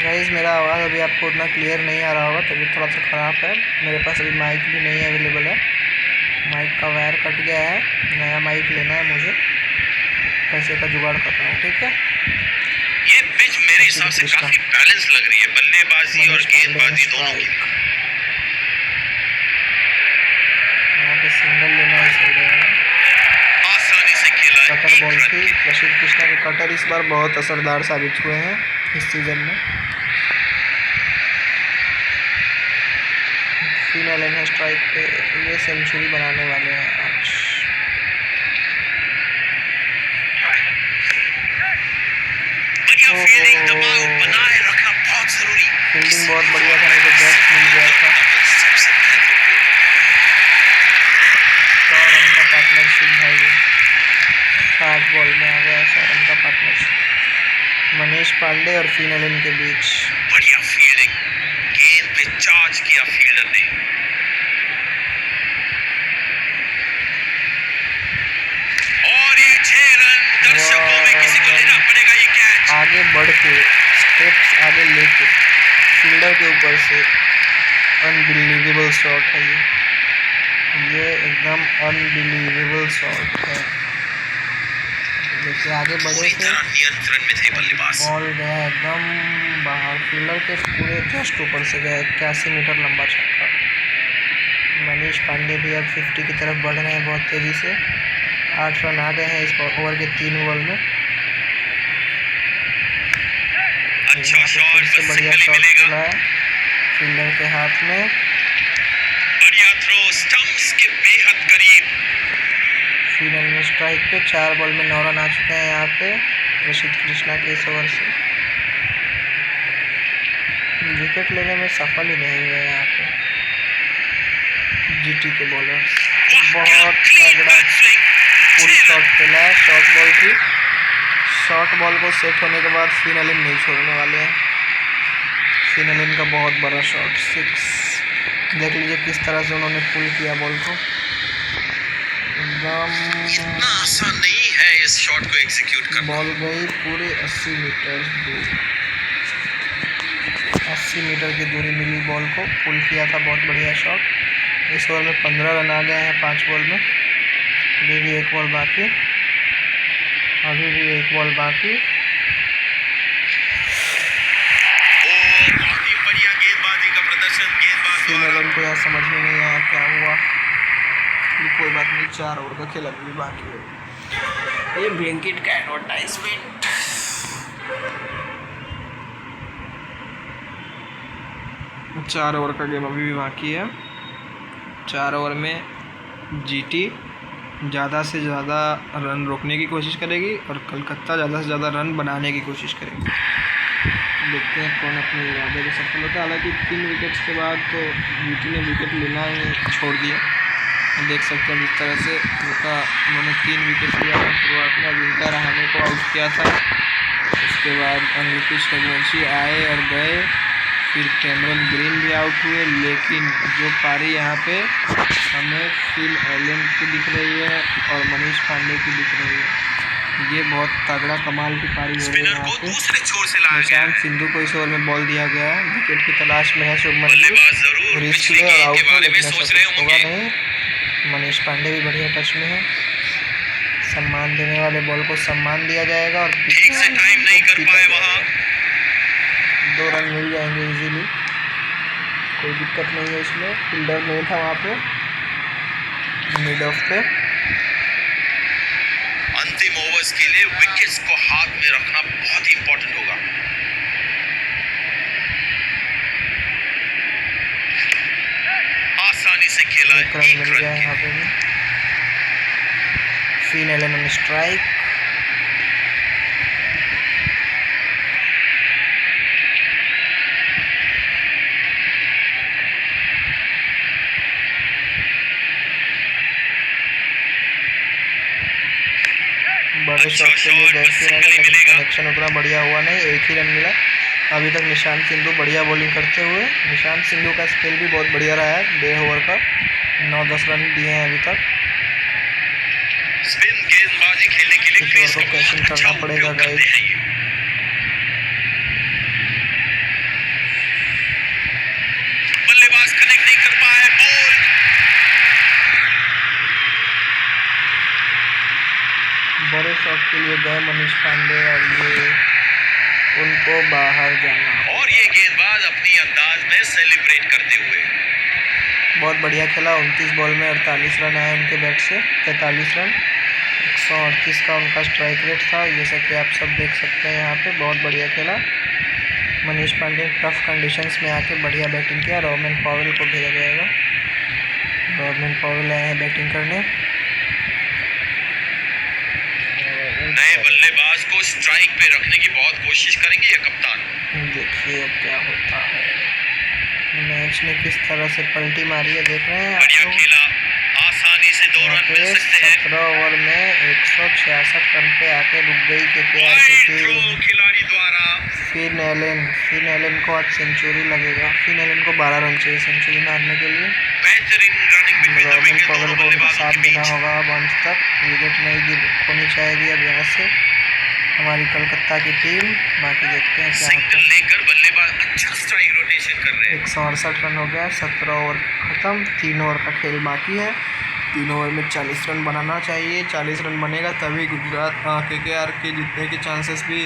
[SPEAKER 1] गाइस मेरा आवाज़ अभी आपको उतना क्लियर नहीं आ रहा होगा, तभी थोड़ा सा ख़राब है। मेरे पास अभी माइक भी नहीं अवेलेबल है, माइक का वायर कट गया है, नया माइक लेना है मुझे, पैसे का जुगाड़ कर रहा हूँ। ठीक है,
[SPEAKER 2] ये पिच मेरे हिसाब से काफी बैलेंस लग रही है बल्लेबाजी और गेंदबाजी दोनों की।
[SPEAKER 1] यहाँ पे सिंगल लेना ही सही रहेगा।
[SPEAKER 2] आसानी से खेला
[SPEAKER 1] कटर बॉल
[SPEAKER 2] एक
[SPEAKER 1] थी।
[SPEAKER 2] रन।
[SPEAKER 1] प्रसिद्ध कृष्णा के कटर इस बार बहुत असरदार साबित हुए हैं इस सीजन में। फिन एलन है स्ट्राइक पे, ये सेंचुरी बनाने वाले हैं आज।
[SPEAKER 2] बढ़िया फील्डिंग, दबाव बनाए रखना बहुत जरूरी।
[SPEAKER 1] फील्डिंग बहुत बढ़िया था, नहीं तो बैट मिल गया था।
[SPEAKER 2] सबसे महत्वपूर्ण
[SPEAKER 1] 100 रन का पार्टनरशिप भाई, 60 बॉल में आ गया 100 रन का पार्टनरशिप मनीष पांडे और फिन एलन के बीच।
[SPEAKER 2] बढ़िया फील्डिंग, गेंद पे चार्ज किया फील्डर ने। और ये 6 रन, दर्शकों में किसी को लेना पड़ेगा ये कैच।
[SPEAKER 1] आगे बढ़ के स्टेप्स आगे लेके फील्डर के ऊपर से अनबिलीवेबल शॉट है ये एकदम अनबिलीवेबल शॉट है। देखिए आगे बढ़े
[SPEAKER 2] पूरी
[SPEAKER 1] थे,
[SPEAKER 2] तरह नियंत्रण में थे बल्लेबाज।
[SPEAKER 1] बॉल गया एकदम बाहर, फील्डर के पूरे जस्ट ऊपर से गया। 81 मीटर लंबा छक्का। मनीष पांडे भी अब 50 की तरफ बढ़ रहे हैं बहुत तेजी से। 8 रन आ गए हैं इस ओवर के 3 बॉल में।
[SPEAKER 2] अच्छा शॉट,
[SPEAKER 1] फिर से
[SPEAKER 2] बस
[SPEAKER 1] बढ़िया
[SPEAKER 2] सिंगल ही
[SPEAKER 1] शॉट
[SPEAKER 2] मिलेगा।
[SPEAKER 1] खेला है फील्डर के हाथ में।
[SPEAKER 2] बढ़िया थ्रो, स्टंप्स के बेहद करीब।
[SPEAKER 1] फिनल में स्ट्राइक पे 4 बॉल में 9 रन आ चुके हैं यहाँ पे प्रसिद्ध कृष्णा के इस ओवर से। विकेट लेने में सफल ही नहीं हुए यहाँ पे जीटी के बॉलर। बहुत तगड़ा पूरी शॉट खेला है, शॉर्ट बॉल थी। शॉर्ट बॉल को सेट होने के बाद फिन एलन नहीं छोड़ने वाले हैं। फिन एलन का बहुत बड़ा शॉट 6। देख लीजिए किस तरह से उन्होंने पुल किया बॉल को एकदम।
[SPEAKER 2] इतना आसान नहीं है इस शॉट को एग्जीक्यूट करना।
[SPEAKER 1] बॉल गई पूरे 80 मीटर दूर, 80 मीटर की दूरी मिली बॉल को, पुल किया था। बहुत बढ़िया शॉट। इस ओवर में 15 रन आ गए हैं 5 बॉल में। अभी भी 1 बॉल बाकी, अभी भी 1 बॉल बाकी।
[SPEAKER 2] काफी बढ़िया गेंदबाजी का प्रदर्शन गेंदबाज
[SPEAKER 1] फिन
[SPEAKER 2] द्वारा।
[SPEAKER 1] एलन को यहाँ समझ में नहीं आया क्या हुआ। कोई बात नहीं, 4 ओवर का खेल अभी भी बाकी है। ये ब्लिंकिट का एडवर्टाइजमेंट। 4 ओवर का गेम अभी भी बाकी है। 4 ओवर में जीटी ज़्यादा से ज़्यादा रन रोकने की कोशिश करेगी और कलकत्ता ज़्यादा से ज़्यादा रन बनाने की कोशिश करेगी। देखते हैं कौन अपने इरादे में सफल होता है। हालांकि 3 विकेट्स के बाद तो जीटी ने विकेट लेना ही छोड़ दिया। देख सकते हैं जिस तरह से उन्होंने 3 विकेट लिया था शुरुआत में। अजिंक्य रहाणे को आउट किया था, उसके बाद अनिरुद्ध रघुवंशी आए और गए, फिर कैमरन ग्रीन भी आउट हुए। लेकिन जो पारी यहाँ पे हमें फिन एलन की दिख रही है और मनीष पांडे की दिख रही है। ये बहुत तगड़ा कमाल की पारी हो रही है
[SPEAKER 2] स्पिनर
[SPEAKER 1] यहाँ
[SPEAKER 2] को
[SPEAKER 1] पे।
[SPEAKER 2] दूसरे छोर से लाया गया
[SPEAKER 1] निशांत
[SPEAKER 2] है।
[SPEAKER 1] सिंधु को इस ओवर में बॉल दिया गया है। विकेट की तलाश में है शुभमन गिल।
[SPEAKER 2] बल्लेबाज जरूर
[SPEAKER 1] रिस्क
[SPEAKER 2] पिछली
[SPEAKER 1] ले और
[SPEAKER 2] गेंद
[SPEAKER 1] आउट
[SPEAKER 2] के
[SPEAKER 1] हो,
[SPEAKER 2] बारे में
[SPEAKER 1] लेकिन
[SPEAKER 2] सोच
[SPEAKER 1] ऐसा
[SPEAKER 2] रहे
[SPEAKER 1] कुछ होगा
[SPEAKER 2] होंगे।
[SPEAKER 1] नहीं। मनीष पांडे भी बढ़िया टच में है। सम्मान देने वाले बॉल को सम्मान दिया जाएगा और
[SPEAKER 2] ठीक से टाइम नहीं कर पाए वहां।
[SPEAKER 1] 2 रन मिल जाएंगे इजीली, कोई दिक्कत नहीं है इसमें। फील्डर नहीं था वहाँ पे मिड ऑफ पे।
[SPEAKER 2] अंतिम ओवर्स के लिए विकेट्स को हाथ में रखना बहुत ही इंपॉर्टेंट होगा। आसानी से खेला
[SPEAKER 1] 1 रन
[SPEAKER 2] 1
[SPEAKER 1] मिल
[SPEAKER 2] रन
[SPEAKER 1] गया
[SPEAKER 2] के
[SPEAKER 1] यहाँ पे भी। Finn Allen on strike. बड़े शॉट के लिए गए फिन एलन, लेकिन कनेक्शन उतना बढ़िया हुआ नहीं, 1 ही रन मिला। अभी तक निशांत सिंधु बढ़िया बॉलिंग करते हुए। निशांत सिंधु का स्पेल भी बहुत बढ़िया रहा है 1.5 ओवर का, 9-10 रन दिए हैं अभी तक।
[SPEAKER 2] स्पिन गेंदबाजी खेलने के लिए
[SPEAKER 1] इस
[SPEAKER 2] क्रीज
[SPEAKER 1] ओवर
[SPEAKER 2] का
[SPEAKER 1] को कैचिंग
[SPEAKER 2] बहुत अच्छा
[SPEAKER 1] करना पड़ेगा
[SPEAKER 2] उपयोग करते
[SPEAKER 1] गाइस।
[SPEAKER 2] हैं ये। बल्लेबाज कनेक्ट नहीं कर पाए, बोल्ड।
[SPEAKER 1] बड़े शॉट के लिए गए मनीष पांडे और ये उनको बाहर जाना।
[SPEAKER 2] और ये गेंदबाज अपनी अंदाज में सेलिब्रेट करते हुए
[SPEAKER 1] बहुत बढ़िया खेला। 29 बॉल में 48 रन आए उनके बैट से, 43 रन, 138 का उनका स्ट्राइक रेट था, जैसा कि आप सब देख सकते हैं यहाँ पे। बहुत बढ़िया खेला। मनीष पांडे टफ कंडीशंस में आके बढ़िया बैटिंग किया। रॉबिन पॉवेल को भेजा जाएगा। रॉबिन पॉवेल आए हैं बैटिंग करने।
[SPEAKER 2] नए बल्लेबाज को स्ट्राइक पे रखने की बहुत कोशिश करेंगे ये कप्तान।
[SPEAKER 1] देखिए अब क्या होता है। मैच ने किस तरह से पलटी मारी है देख रहे हैं आप
[SPEAKER 2] बढ़िया
[SPEAKER 1] लोग।
[SPEAKER 2] खेला, आसानी से 2 रन मिल सकते हैं।
[SPEAKER 1] 17 ओवर में 166 रन पे आके रुक गई केकेआर की टीम।
[SPEAKER 2] खिलाड़ी द्वारा
[SPEAKER 1] फिन एलन को आज सेंचुरी लगेगा। फिन एलन को 12 रन चाहिए सेंचुरी मारने के लिए।
[SPEAKER 2] बेहतरीन running between the
[SPEAKER 1] robin
[SPEAKER 2] wicket,
[SPEAKER 1] Powell
[SPEAKER 2] दोनों
[SPEAKER 1] को उनका
[SPEAKER 2] बल्लेबाजों
[SPEAKER 1] साथ
[SPEAKER 2] के
[SPEAKER 1] देना
[SPEAKER 2] बीच।
[SPEAKER 1] होगा अब अंत तक। विकेट नहीं होनी चाहिए अब यहाँ से हमारी कलकत्ता की टीम। बाकी देखते हैं क्या होता
[SPEAKER 2] सिंगल
[SPEAKER 1] है।
[SPEAKER 2] लेकर बल्लेबाज अच्छा स्ट्राइक रोटेशन कर रहे हैं।
[SPEAKER 1] 168 रन हो गया। 17 ओवर खत्म। 3 ओवर का खेल बाकी है। 3 ओवर में 40 रन बनाना चाहिए। 40 रन बनेगा तभी गुजरात केकेआर के जीतने के चांसेस भी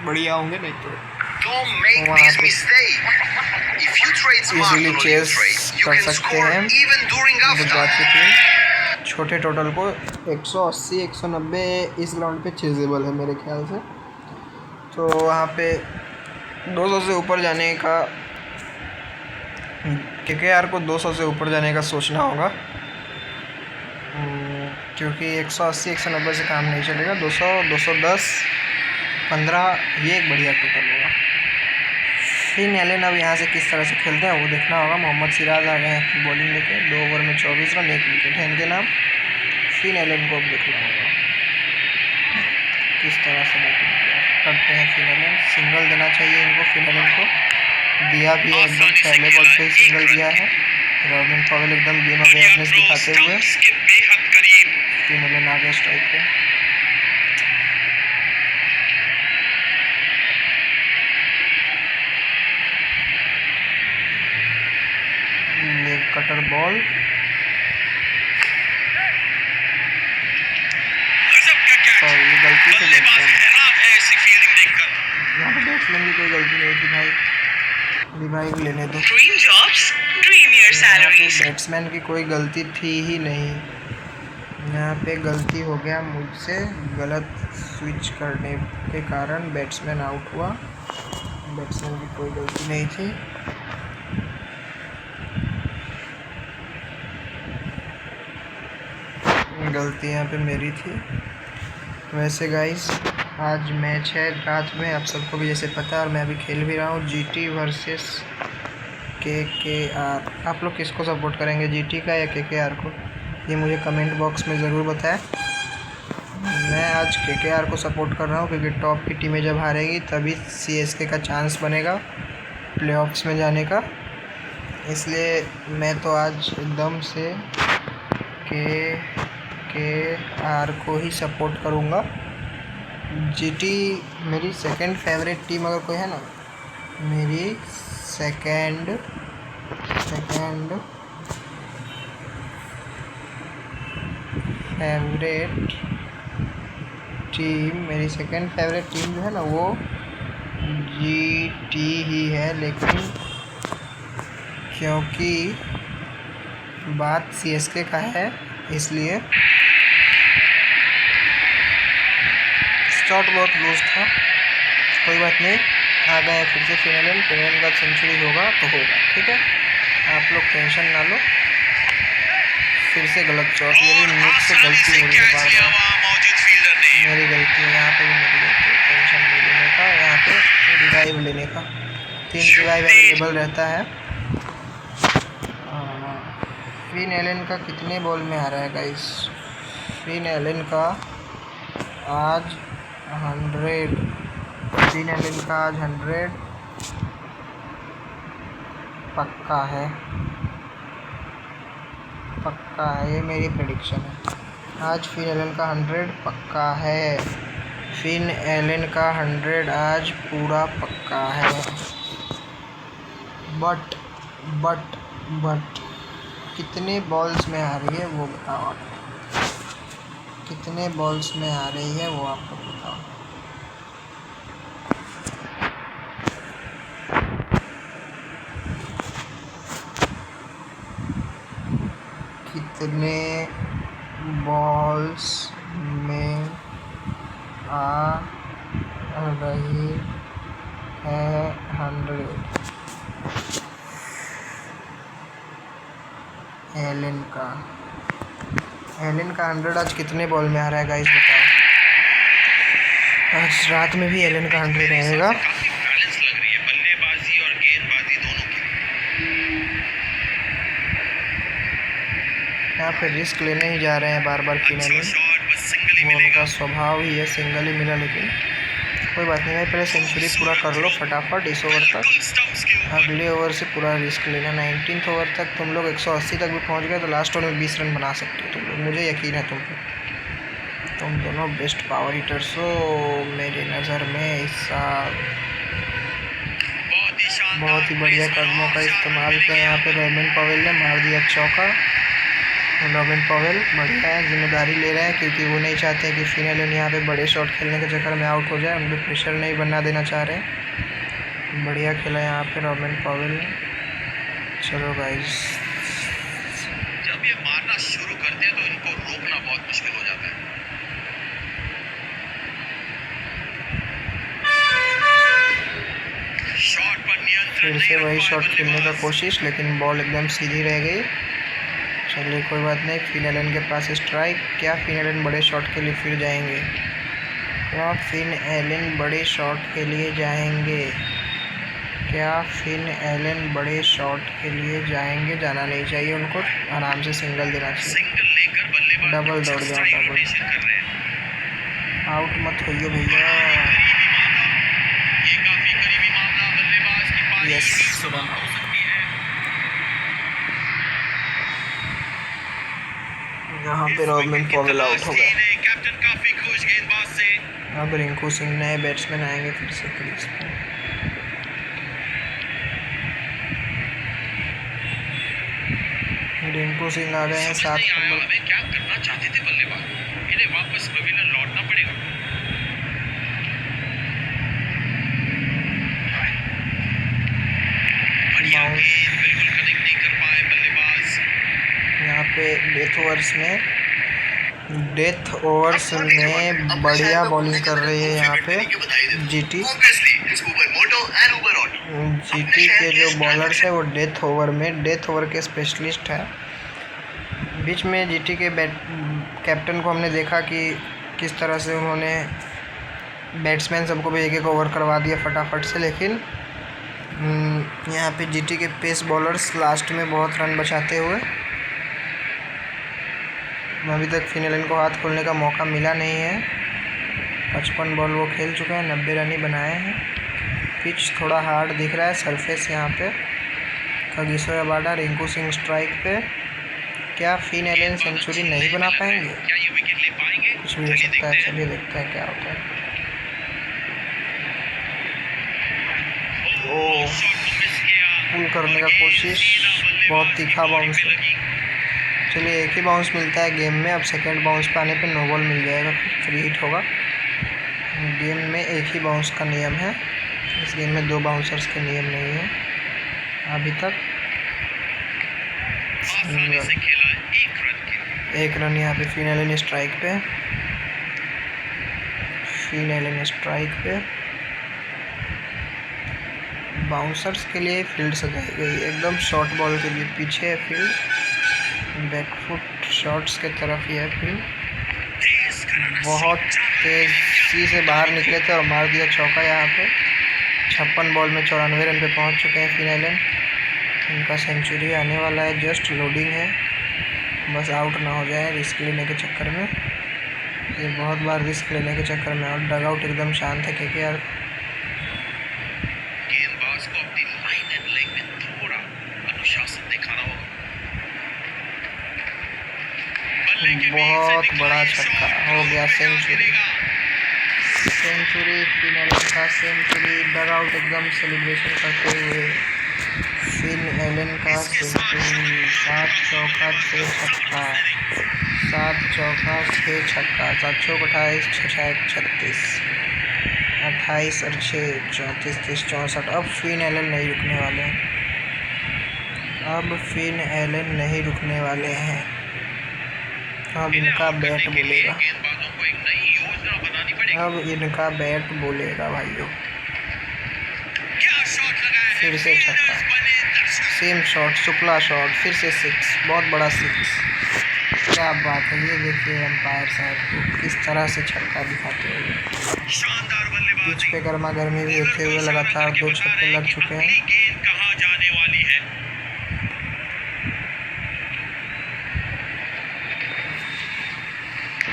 [SPEAKER 1] बढ़िया होंगे, नहीं तो
[SPEAKER 2] Don't make
[SPEAKER 1] वहाँ
[SPEAKER 2] this
[SPEAKER 1] पे
[SPEAKER 2] mistake. If you trade smart
[SPEAKER 1] easily
[SPEAKER 2] on your
[SPEAKER 1] chase
[SPEAKER 2] trade, you
[SPEAKER 1] कर
[SPEAKER 2] can
[SPEAKER 1] सकते
[SPEAKER 2] score
[SPEAKER 1] हैं
[SPEAKER 2] even during
[SPEAKER 1] गुजरात की
[SPEAKER 2] halftime.
[SPEAKER 1] टीम। छोटे टोटल को 180 190 इस राउंड पे चेजेबल है मेरे ख्याल से। तो वहाँ पे 200 से ऊपर जाने का, केकेआर को 200 से ऊपर जाने का सोचना होगा, क्योंकि 180 190 से काम नहीं चलेगा। 200 210 15 ये एक बढ़िया टोटल होगा। फिन एलन अब यहाँ से किस तरह से खेलते हैं वो देखना होगा। मोहम्मद सिराज आ गए हैं बॉलिंग लेके। 2 ओवर में 24 रन, 1 विकेट है इनके नाम। फिन एलन को अब देखना होगा किस तरह से बैटिंग करते हैं फिन एलन। सिंगल देना चाहिए इनको। फिन एलन को दिया भी है, एकदम पहले बॉल पे ही सिंगल दिया है। रॉबिन पॉवेल एकदम गेम अवेयरनेस दिखाते हुए।
[SPEAKER 2] के बेहद करीब।
[SPEAKER 1] फिन एलन आ गया स्ट्राइक पे। Leg cutter ball.
[SPEAKER 2] गजब का कैच।
[SPEAKER 1] और ये गलती से
[SPEAKER 2] बल्लेबाज
[SPEAKER 1] बैट्समैन,
[SPEAKER 2] हैरान है ऐसी फील्डिंग देखकर।
[SPEAKER 1] यहाँ पे बैट्समैन की कोई गलती नहीं थी भाई। अभी भाई को लेने दो।
[SPEAKER 2] Dream jobs, dream your salaries.
[SPEAKER 1] Batsman की कोई गलती थी ही नहीं। यहाँ पे गलती हो गया मुझसे, गलत स्विच करने के कारण बैट्समैन आउट हुआ। बैट्समैन की कोई गलती नहीं थी। गलती यहाँ पे मेरी थी। वैसे गाइस आज मैच है रात में, आप सबको भी जैसे पता है, और मैं अभी खेल भी रहा हूँ। GT versus KKR. आप लोग किसको सपोर्ट करेंगे, जीटी का या केकेआर को, ये मुझे कमेंट बॉक्स में ज़रूर बताएं। मैं आज केकेआर को सपोर्ट कर रहा हूँ क्योंकि टॉप की टीमें जब हारेंगी तभी सीएसके का चांस बनेगा प्लेऑफ्स में जाने का। इसलिए मैं तो आज एकदम से केकेआर को ही सपोर्ट करूँगा। जीटी मेरी सेकंड फेवरेट टीम अगर कोई है ना, मेरी सेकंड फेवरेट टीम, मेरी सेकंड फेवरेट टीम जो है ना वो जीटी ही है। लेकिन क्योंकि बात सीएसके का है इसलिए शॉट बहुत लूज था। कोई बात नहीं, आ गए फिर से फिन का सेंचुरी होगा तो होगा, ठीक है, आप लोग टेंशन ना लो। फिर से गलत शॉट, ये भी मुझसे गलती हो रही है बार बार,
[SPEAKER 2] मौजूद फील्डर ने
[SPEAKER 1] मेरी गलती है यहाँ पे भी, मेरी गलती है। टेंशन नहीं लेने का, यहाँ पे रिवाइव लेने का। 3 रिवाइव अवेलेबल रहता है। फिन एलन का कितने बॉल में आ रहा है गाइस? फिन एलन का आज 100, फिन एलन का आज 100 पक्का है, ये मेरी प्रेडिक्शन है। आज फिन एलन का 100 पक्का है। फिन एलन का 100 आज पूरा पक्का है। बट कितने बॉल्स में आ रही है वो बताओ, कितने बॉल्स में आ रही है वो आप लोग बताओ। कितने बॉल्स में आ रही है 100? एलन का 100 आज कितने बॉल में आ रहा है गाइस बताओ। आज रात में भी एलन का 100 रहेगा।
[SPEAKER 2] काफी बैलेंस लग रही है बल्लेबाजी और गेंदबाजी दोनों की।
[SPEAKER 1] यहाँ पे रिस्क लेने ही जा रहे हैं बार बार फिनाले।
[SPEAKER 2] शॉट बस सिंगल ही
[SPEAKER 1] वो उनका
[SPEAKER 2] मिलेगा।
[SPEAKER 1] स्वभाव ही है, सिंगल ही मिला, लेकिन कोई बात नहीं भाई, पहले सेंचुरी पूरा कर लो फटाफट इस ओवर तक।
[SPEAKER 2] बिल्कुल स्टंप्स के ऊपर।
[SPEAKER 1] अगले ओवर से पूरा रिस्क लेना। 19th ओवर तक तुम लोग 180 तक भी पहुंच गए तो लास्ट ओवर में 20 रन बना सकते हो तुम लोग, मुझे यकीन है तुम पे। तुम दोनों बेस्ट पावर हिटर्स हो मेरी नज़र में इस साल। बहुत ही बढ़िया कदमों का इस्तेमाल किया यहाँ पे रॉबिन पॉवेल ने, मार दिया चौका। रॉबिन पॉवेल बढ़िया है, जिम्मेदारी ले रहे हैं क्योंकि वो नहीं चाहते हैं कि फिनैलन यहाँ पे बड़े शॉट खेलने के चक्कर में आउट हो जाए, उन पर प्रेशर नहीं बनना देना चाह रहे। बढ़िया खेला यहाँ पे रॉबिन पॉवेल ने। चलो गाइस,
[SPEAKER 2] जब ये मारना शुरू करते हैं तो इनको रोकना बहुत मुश्किल हो जाता है। शॉट पर नियंत्रण
[SPEAKER 1] फिर
[SPEAKER 2] नहीं
[SPEAKER 1] से
[SPEAKER 2] रख
[SPEAKER 1] वही
[SPEAKER 2] पाए
[SPEAKER 1] शॉट खेलने का
[SPEAKER 2] बल्लेबाज।
[SPEAKER 1] कोशिश, लेकिन बॉल एकदम सीधी रह गई। चलिए कोई बात नहीं, फिनैलन के पास स्ट्राइक। क्या फिनैलन बड़े शॉट के लिए फिर जाएंगे? क्या फिनैलन बड़े शॉट के लिए जाएंगे? क्या फिनैलन बड़े शॉट के लिए जाएंगे? जाना नहीं चाहिए उनको, आराम से सिंगल देना चाहिए।
[SPEAKER 2] सिंगल लेकर बल्लेबाज
[SPEAKER 1] डबल दौड़ जाओ,
[SPEAKER 2] स्ट्राइक
[SPEAKER 1] डबल।
[SPEAKER 2] रोटेशन कर रहे हैं।
[SPEAKER 1] आउट मत होइए भैया।
[SPEAKER 2] ये काफी करीबी मामला, बल्लेबाज की पारी
[SPEAKER 1] Yes,
[SPEAKER 2] यहीं
[SPEAKER 1] सुबह।
[SPEAKER 2] समाप्त हो सकती है।
[SPEAKER 1] यहाँ पे रॉबिन पॉवेल आउट हो गया।
[SPEAKER 2] कैप्टन काफी खुश गेंदबाज से।
[SPEAKER 1] अब रिंकू सिंह नए बैट्समैन आएंगे फिर से क्रीज पे। रिंकू सिंह आ गए हैं
[SPEAKER 2] समझ
[SPEAKER 1] 7
[SPEAKER 2] नहीं आया
[SPEAKER 1] नंबर।
[SPEAKER 2] हमें क्या करना चाहते थे बल्लेबाज। इन्हें वापस पवेलियन लौटना पड़ेगा। बढ़िया
[SPEAKER 1] बाउंस।
[SPEAKER 2] गेंद, बिल्कुल कनेक्ट नहीं कर पाए बल्लेबाज।
[SPEAKER 1] यहाँ पे डेथ ओवर्स में बढ़िया बॉलिंग कर रही है यहाँ पे जीटी। जीटी के जो बॉलर्स है वो डेथ ओवर के स्पेशलिस्ट है। बीच में जीटी के कैप्टन को हमने देखा कि किस तरह से उन्होंने बैट्समैन सबको भी एक एक ओवर करवा दिया फटाफट से, लेकिन यहाँ पे जीटी के पेस बॉलर्स लास्ट में बहुत रन बचाते हुए। अभी तक फिनैलन को हाथ खोलने का मौका मिला नहीं है। 55 बॉल वो खेल चुके हैं, 90 रन ही बनाए हैं। पिच थोड़ा हार्ड दिख रहा है सरफेस यहाँ पे। Kagiso Rabada, Rinku Singh strike पे। क्या फिनैलन सेंचुरी नहीं बना पाएंगे?
[SPEAKER 2] क्या ये विकेट ले पाएंगे?
[SPEAKER 1] कुछ भी हो सकता है, चलिए देखते हैं क्या होता है। ओह,
[SPEAKER 2] शॉट को मिस किया।
[SPEAKER 1] पुल करने का कोशिश, बहुत तीखा बाउंस है। चलिए एक ही बाउंस मिलता है गेम में, अब सेकंड बाउंस पे आने पे नो बॉल मिल जाएगा, फ्री हिट होगा। गेम में एक ही बाउंस का नियम है, इस गेम में 2 बाउंसर्स के नियम नहीं है अभी तक।
[SPEAKER 2] आसानी से खेला है, 1 रन के लिए।
[SPEAKER 1] 1 रन यहाँ पे फिनैलन स्ट्राइक पे। फिनैलन स्ट्राइक पे। बाउंसर्स के लिए फील्ड सजाई गई, एकदम शॉर्ट बॉल के लिए पीछे है फील्ड, बैकफुट शॉट्स के तरफ ही है फील्ड। बहुत तेज़ी से बाहर निकले थे और मार दिया चौका यहाँ पे। 56 बॉल में 94 रन पे पहुँच चुके हैं फिनैलन। इनका सेंचुरी आने वाला है, जस्ट लोडिंग है, बस आउट ना हो जाए रिस्क लेने के चक्कर में। ये बहुत बार रिस्क लेने के चक्कर में आउट। डग आउट एकदम शांत है क्योंकि यार
[SPEAKER 2] गेंदबाज को अपनी लाइन एंड लेग में थोड़ा अनुशासन दिखाना होगा। बल्ले के बीच से
[SPEAKER 1] बहुत
[SPEAKER 2] निकला
[SPEAKER 1] बड़ा
[SPEAKER 2] ये
[SPEAKER 1] छक्का
[SPEAKER 2] शॉट,
[SPEAKER 1] हो गया,
[SPEAKER 2] गिरेगा,
[SPEAKER 1] सेंचुरी।
[SPEAKER 2] गिरेगा।
[SPEAKER 1] सेंचुरी फिनैलन का सेंचुरी। डग आउट एकदम सेलिब्रेशन करते हुए फिनैलन का सेंचुरी। 7 चौका 6 छक्का, 7 चौका 6 छक्का, 7 चौक 28, 6 36, 28 और 6 34, 30, 64। अब फिनैलन नहीं रुकने वाले हैं, अब फिनैलन नहीं रुकने वाले हैं। अब इनका बैट बोलेगा,
[SPEAKER 2] गेंदबाजों को एक नई योजना बनानी पड़ेगी।
[SPEAKER 1] अब इनका बैट बोलेगा भाइयों।
[SPEAKER 2] क्या शॉट लगाया है,
[SPEAKER 1] फिर से छक्का,
[SPEAKER 2] फील्डर्स बने दर्शक।
[SPEAKER 1] सेम शॉट, शुक्ला शॉट, फिर से 6, बहुत बड़ा 6। क्या बात है, ये देखिए अंपायर साहब को किस तरह से छक्का दिखाते हुए।
[SPEAKER 2] शानदार
[SPEAKER 1] पिच
[SPEAKER 2] बल्लेबाजी।
[SPEAKER 1] पे गर्मा गर्मी भी होते हुए लगातार 2 छक्के लग चुके हैं।
[SPEAKER 2] अगली गेंद कहां जाने वाली है।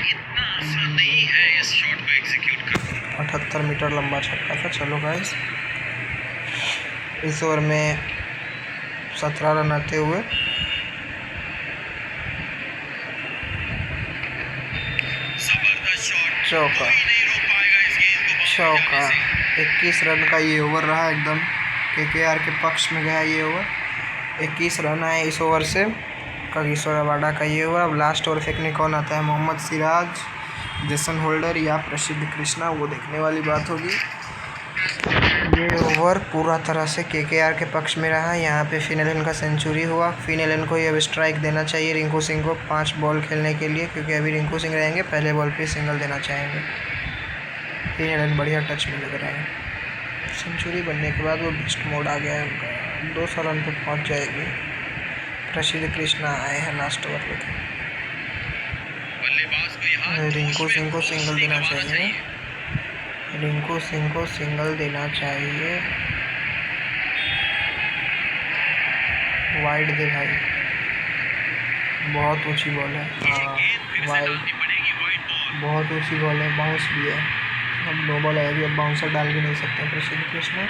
[SPEAKER 2] इतना आसान नहीं है इस शॉट को एग्जीक्यूट करना।
[SPEAKER 1] 78 मीटर लंबा छक्का था। चलो गाइस, इस ओवर में 17 रन आते हुए
[SPEAKER 2] जबरदस्त शॉट,
[SPEAKER 1] चौका,
[SPEAKER 2] कोई नहीं रोक पाएगा इस गेंद को बाउंड्री
[SPEAKER 1] चौका।
[SPEAKER 2] जाने से।
[SPEAKER 1] 21 रन का ये ओवर रहा, एकदम केकेआर के पक्ष में गया ये ओवर। 21 रन आए इस ओवर से, कागिसो रबाडा का ये ओवर। अब लास्ट ओवर फेंकने कौन आता है, मोहम्मद सिराज, जेसन होल्डर या प्रसिद्ध कृष्णा, वो देखने वाली बात होगी। ये ओवर पूरा तरह से केकेआर के पक्ष में रहा। यहाँ पे फिनेलन का सेंचुरी हुआ। फिनेलन को ये अब स्ट्राइक देना चाहिए रिंकू सिंह को 5 बॉल खेलने के लिए, क्योंकि अभी रिंकू सिंह रहेंगे, पहले बॉल पे सिंगल देना चाहेंगे। फिनेलन बढ़िया टच में लग रहा है। सेंचुरी बनने के बाद वो बेस्ट मोड आ गया है उनका, 200 रन पे पहुँच जाएगी। प्रसिद्ध कृष्णा आए हैं लास्ट ओवर लेके।
[SPEAKER 2] बल्लेबाज को यहाँ
[SPEAKER 1] रिंकू सिंह को सिंगल देना चाहिए, रिंकू सिंह को सिंगल देना चाहिए। वाइड दे भाई, बहुत ऊंची बॉल है। हाँ वाइड, बहुत ऊंची बॉल है, बाउंस भी है। अब नो बॉल आएगी, अब बाउंसर डाल भी नहीं सकते प्रसिद्ध कृष्णा।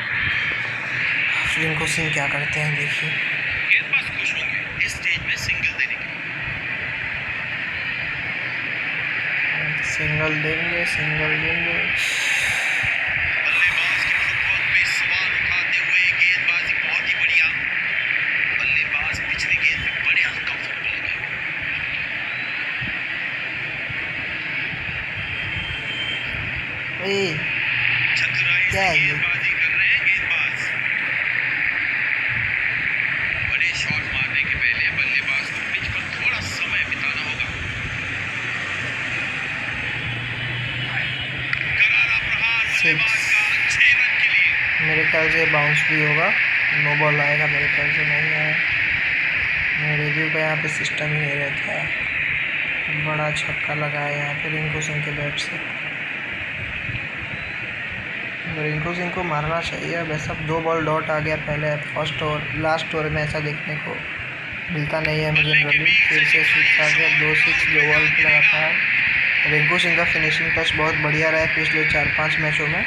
[SPEAKER 1] रिंकू सिंह क्या करते हैं देखिए।
[SPEAKER 2] गेंदबाज खुश होंगे इस स्टेज में सिंगल देने के लिए।
[SPEAKER 1] सिंगल देंगे, सिंगल देंगे।
[SPEAKER 2] बल्लेबाज के फुटवर्क पे सवाल उठाते हुए गेंदबाजी बहुत ही बढ़िया। बल्लेबाज पिछली गेंद पे बड़े अनकंफर्टेबल लगे। चतुराई
[SPEAKER 1] क्या
[SPEAKER 2] से
[SPEAKER 1] है ये?
[SPEAKER 2] गेंदबाजी कर रहे हैं गेंदबाज। बड़े शॉट मारने के पहले बल्लेबाज को पिच पर थोड़ा समय बिताना होगा। करारा प्रहार बल्लेबाज का 6 रन के लिए।
[SPEAKER 1] मेरे ख्याल से बाउंस भी होगा, नो बॉल आएगा, मेरे ख्याल से नहीं आया। रिव्यू का यहाँ पे सिस्टम ही नहीं रहता है। बड़ा छक्का लगा है यहाँ पे रिंकू सिंह के बैट से। रिंकू सिंह को मारना चाहिए। वैसे अब 2 बॉल डॉट आ गया पहले फर्स्ट ओवर, लास्ट ओवर में ऐसा देखने को मिलता नहीं है मुझे जनरली। फिर से 6 आ गया, 2 6 2 बॉल पे लगातार। रिंकू सिंह का फिनिशिंग टच बहुत बढ़िया रहा है पिछले 4-5 मैचों में,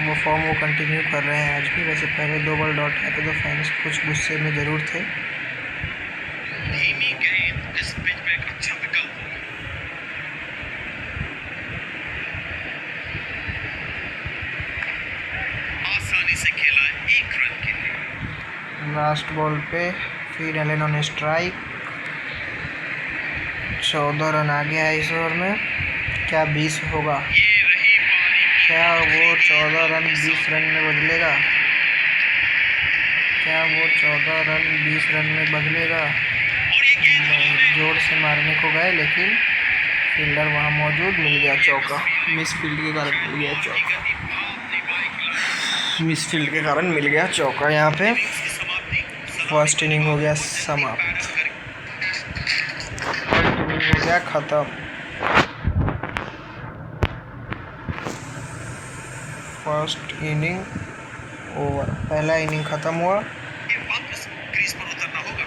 [SPEAKER 1] वो फॉर्म वो कंटिन्यू कर रहे हैं आज भी। वैसे पहले 2 बॉल डॉट आए थे तो फैंस कुछ गुस्से में ज़रूर थे।
[SPEAKER 2] धीमी गेंद इस पिच पे एक अच्छा विकल्प होगा। आसानी से खेला 1 रन के लिए।
[SPEAKER 1] लास्ट बॉल पे फिर एलन ऑन स्ट्राइक। 14 रन आ गया है इस ओवर में। क्या 20 होगा?
[SPEAKER 2] ये रही पारी की
[SPEAKER 1] क्या वो 14 रन 20 रन में बदलेगा? क्या वो 14 रन 20 रन में बदलेगा?
[SPEAKER 2] और ये गेंद हवा में।
[SPEAKER 1] जोर से मारने को गए लेकिन फील्डर वहाँ मौजूद, मिल गया चौका। मिस फील्ड के कारण मिल गया चौका,
[SPEAKER 2] गति भाव नहीं पाई।
[SPEAKER 1] मिस फील्ड के कारण मिल गया चौका। यहाँ पे
[SPEAKER 2] इसकी समाप्ति
[SPEAKER 1] फर्स्ट इनिंग हो गया समाप्त, फर्स्ट इनिंग हो गया ख़त्म। फर्स्ट इनिंग ओवर, पहला इनिंग ख़त्म हुआ।
[SPEAKER 2] ये वापस क्रीज पर उतरना होगा।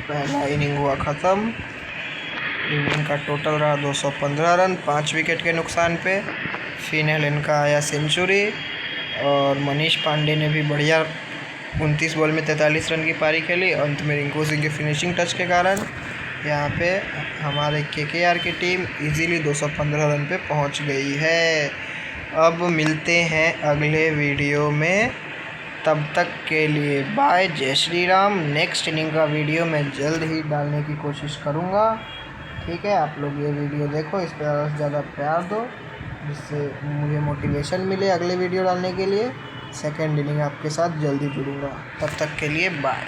[SPEAKER 1] पहला इनिंग हुआ ख़त्म। इनिंग का टोटल रहा 215 रन 5 विकेट के नुकसान पे। फिनेलन का आया सेंचुरी और मनीष पांडे ने भी बढ़िया 29 बॉल में 43 रन की पारी खेली। अंत में रिंकू सिंह के फिनिशिंग टच के कारण यहाँ पे हमारे केकेआर की टीम इजीली 215 रन पे पहुँच गई है। अब मिलते हैं अगले वीडियो में, तब तक के लिए बाय, जय श्री राम। नेक्स्ट इनिंग का वीडियो मैं जल्द ही डालने की कोशिश करूँगा। ठीक है, आप लोग ये वीडियो देखो, इस पर ज़्यादा से ज़्यादा प्यार दो, जिससे मुझे मोटिवेशन मिले अगले वीडियो डालने के लिए। सेकेंड इनिंग आपके साथ जल्दी जुड़ूंगा। तब तक के लिए बाय।